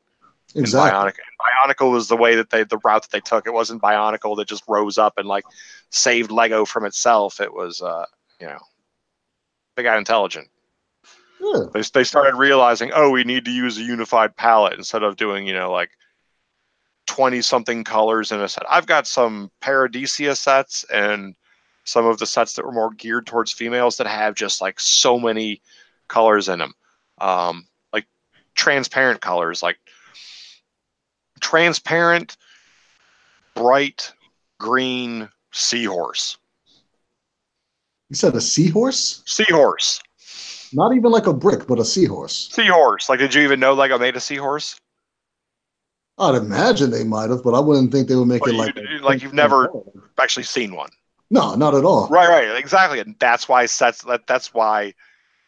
Exactly. And Bionicle was the way that the route that they took. It wasn't Bionicle that just rose up and like saved Lego from itself. It was they got intelligent. Yeah. They started realizing, oh, we need to use a unified palette instead of doing, like 20 something colors in a set. I've got some Paradisia sets and some of the sets that were more geared towards females that have just like so many colors in them. Like transparent colors, like transparent, bright green seahorse. You said a seahorse? Seahorse. Not even like a brick, but a seahorse. Seahorse. Like, did you even know Lego made a seahorse? I'd imagine they might have, but I wouldn't think they would make Well, it like you've never actually seen one. No, not at all. Right, exactly. And that's why that's why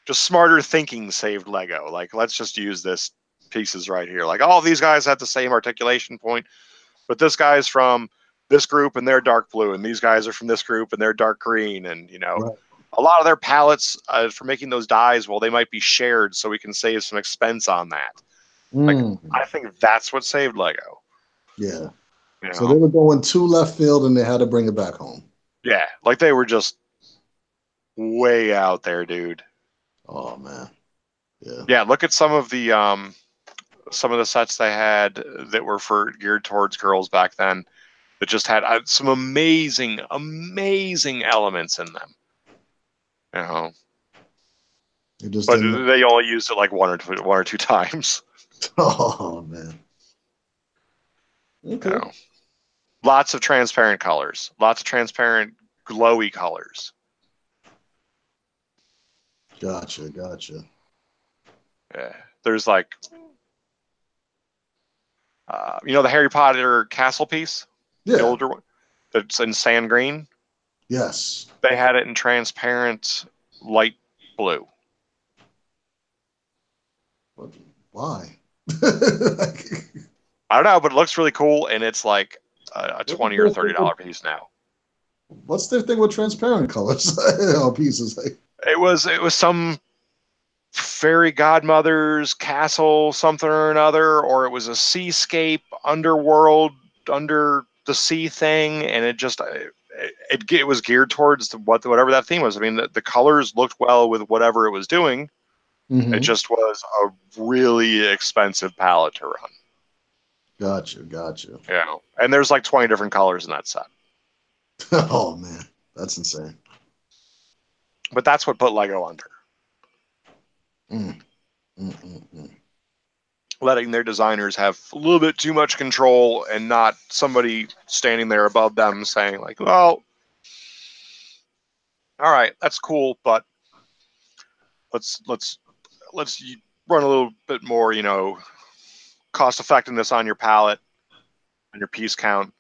just smarter thinking saved Lego. Like, let's just use this pieces right here. Like, all these guys have the same articulation point, but this guy's from this group and they're dark blue, and these guys are from this group and they're dark green, and Right. a lot of their palettes for making those dyes, well, they might be shared, so we can save some expense on that. Like, I think that's what saved Lego. Yeah. You So know? they were going to left field and they had to bring it back home. Yeah, like they were just way out there, dude. Oh man. Yeah. Yeah, look at some of the sets they had that were geared towards girls back then that just had some amazing elements in them. You know. It just But didn't. they only used it like one or two times. Oh man. Okay. You know. Lots of transparent colors. Lots of transparent, glowy colors. Gotcha. Yeah. There's like, the Harry Potter castle piece? Yeah. The older one? That's in sand green? Yes. They had it in transparent, light blue. Why? I don't know, but it looks really cool, and it's like a $20 or $30 piece now. What's their thing with transparent colors on pieces? It was some fairy godmother's castle, something or another, or it was a seascape, underworld, under the sea thing, and it was geared towards whatever that theme was. I mean, the colors looked well with whatever it was doing. Mm-hmm. It just was a really expensive palette to run. Gotcha. Yeah, and there's like 20 different colors in that set. Oh man, that's insane. But that's what put Lego under. Letting their designers have a little bit too much control and not somebody standing there above them saying like, well, all right, that's cool, but let's run a little bit more, cost effectiveness on your palette and your piece count.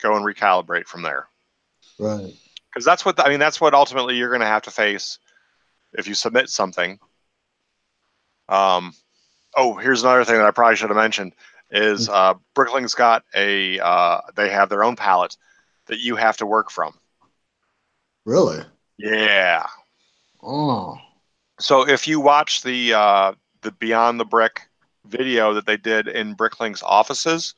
Go and recalibrate from there. Right. Because that's what ultimately you're going to have to face if you submit something. Here's another thing that I probably should have mentioned is Brickling's got they have their own palette that you have to work from. Really? Yeah. Oh. So if you watch the Beyond the Brick video that they did in Brickling's offices,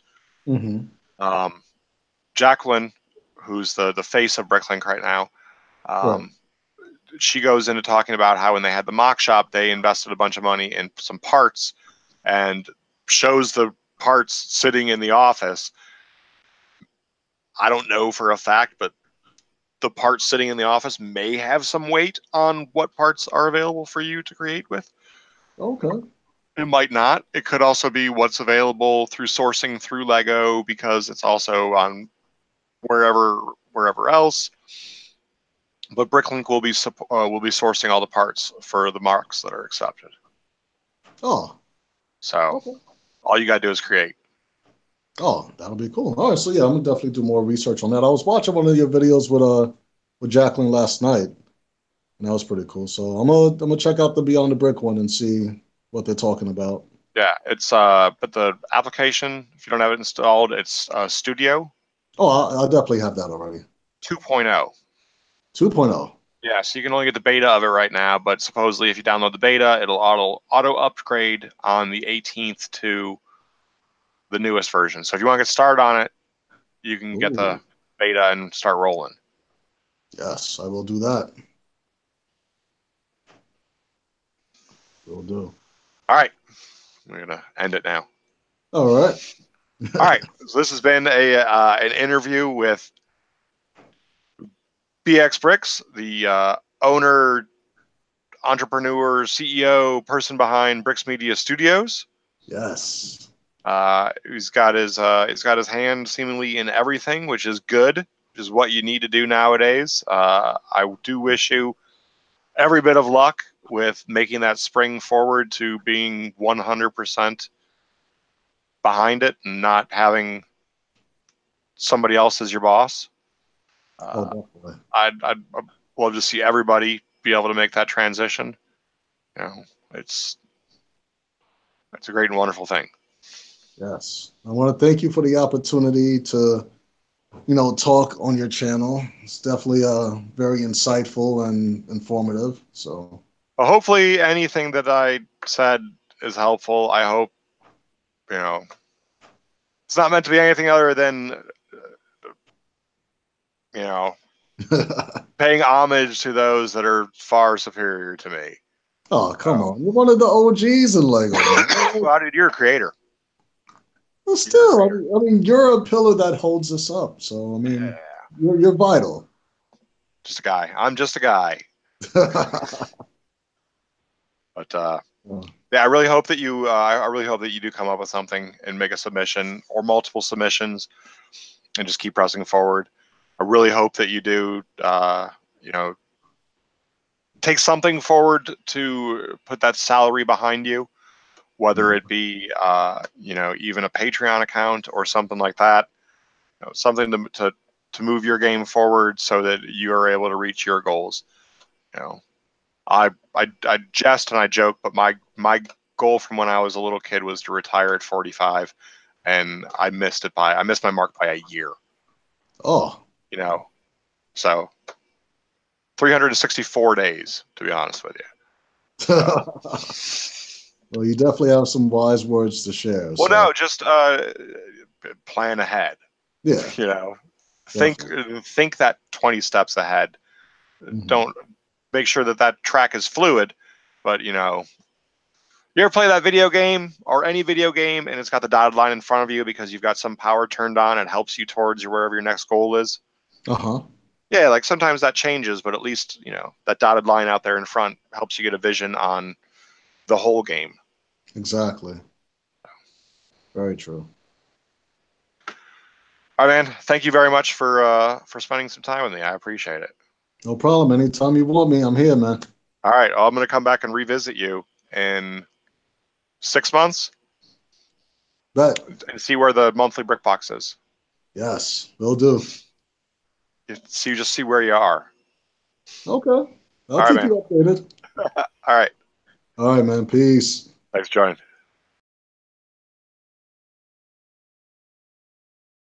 Jacqueline, who's the face of Bricklink right now, Right. she goes into talking about how when they had the mock shop, they invested a bunch of money in some parts and shows the parts sitting in the office. I don't know for a fact, but the parts sitting in the office may have some weight on what parts are available for you to create with. Okay. It might not. It could also be what's available through sourcing through Lego because it's also on wherever else. But Bricklink will be sourcing all the parts for the marks that are accepted. Oh. So okay. All you gotta do is create. Oh, that'll be cool. All right, so yeah, I'm gonna definitely do more research on that. I was watching one of your videos with Jacqueline last night, and that was pretty cool. So I'm gonna check out the Beyond the Brick one and see what they're talking about. Yeah, it's but the application, if you don't have it installed, it's Studio Oh, I definitely have that already. 2.0. 2.0. Yeah, so you can only get the beta of it right now, but supposedly if you download the beta, it'll auto upgrade on the 18th to the newest version. So if you want to get started on it, you can get the beta and start rolling. Yes, I will do that. Will do. All right, we're gonna end it now. All right. All right, so this has been an interview with BX Brix, the owner, entrepreneur, CEO, person behind Brix Media Studios. Yes. He's got his hand seemingly in everything, which is good, which is what you need to do nowadays. I do wish you every bit of luck with making that spring forward to being 100% behind it and not having somebody else as your boss. Oh, definitely. I'd love to see everybody be able to make that transition. You know, it's a great and wonderful thing. Yes. I want to thank you for the opportunity to, talk on your channel. It's definitely very insightful and informative. So, Well, hopefully anything that I said is helpful. I hope, it's not meant to be anything other than, paying homage to those that are far superior to me. oh, come on. You're one of the OGs in Lego, man. Well, dude, you're a creator. Well, still, I mean, you're a pillar that holds us up. So, I mean, you're vital. Just a guy. I'm just a guy. But yeah, I really hope that you do come up with something and make a submission or multiple submissions and just keep pressing forward. I really hope that you do, take something forward to put that salary behind you, whether it be, even a Patreon account or something like that, something to move your game forward so that you are able to reach your goals. I jest and I joke, but my goal from when I was a little kid was to retire at 45, and I missed my mark by a year. Oh, so 364 days, to be honest with you. So. Well, you definitely have some wise words to share. Well, no, just plan ahead. Yeah. Think that 20 steps ahead. Mm-hmm. Don't make sure that track is fluid, but you ever play that video game or any video game and it's got the dotted line in front of you because you've got some power turned on and helps you towards wherever your next goal is? Uh-huh. Yeah, like sometimes that changes, but at least, that dotted line out there in front helps you get a vision on the whole game. Exactly. Very true. All right, man. Thank you very much for spending some time with me. I appreciate it. No problem. Anytime you want me, I'm here, man. All right. Well, I'm going to come back and revisit you in 6 months. Bet. And see where the monthly brick box is. Yes, will do. Just see where you are. Okay. I'll keep you updated. All right. All right, man. Peace. Thanks, John.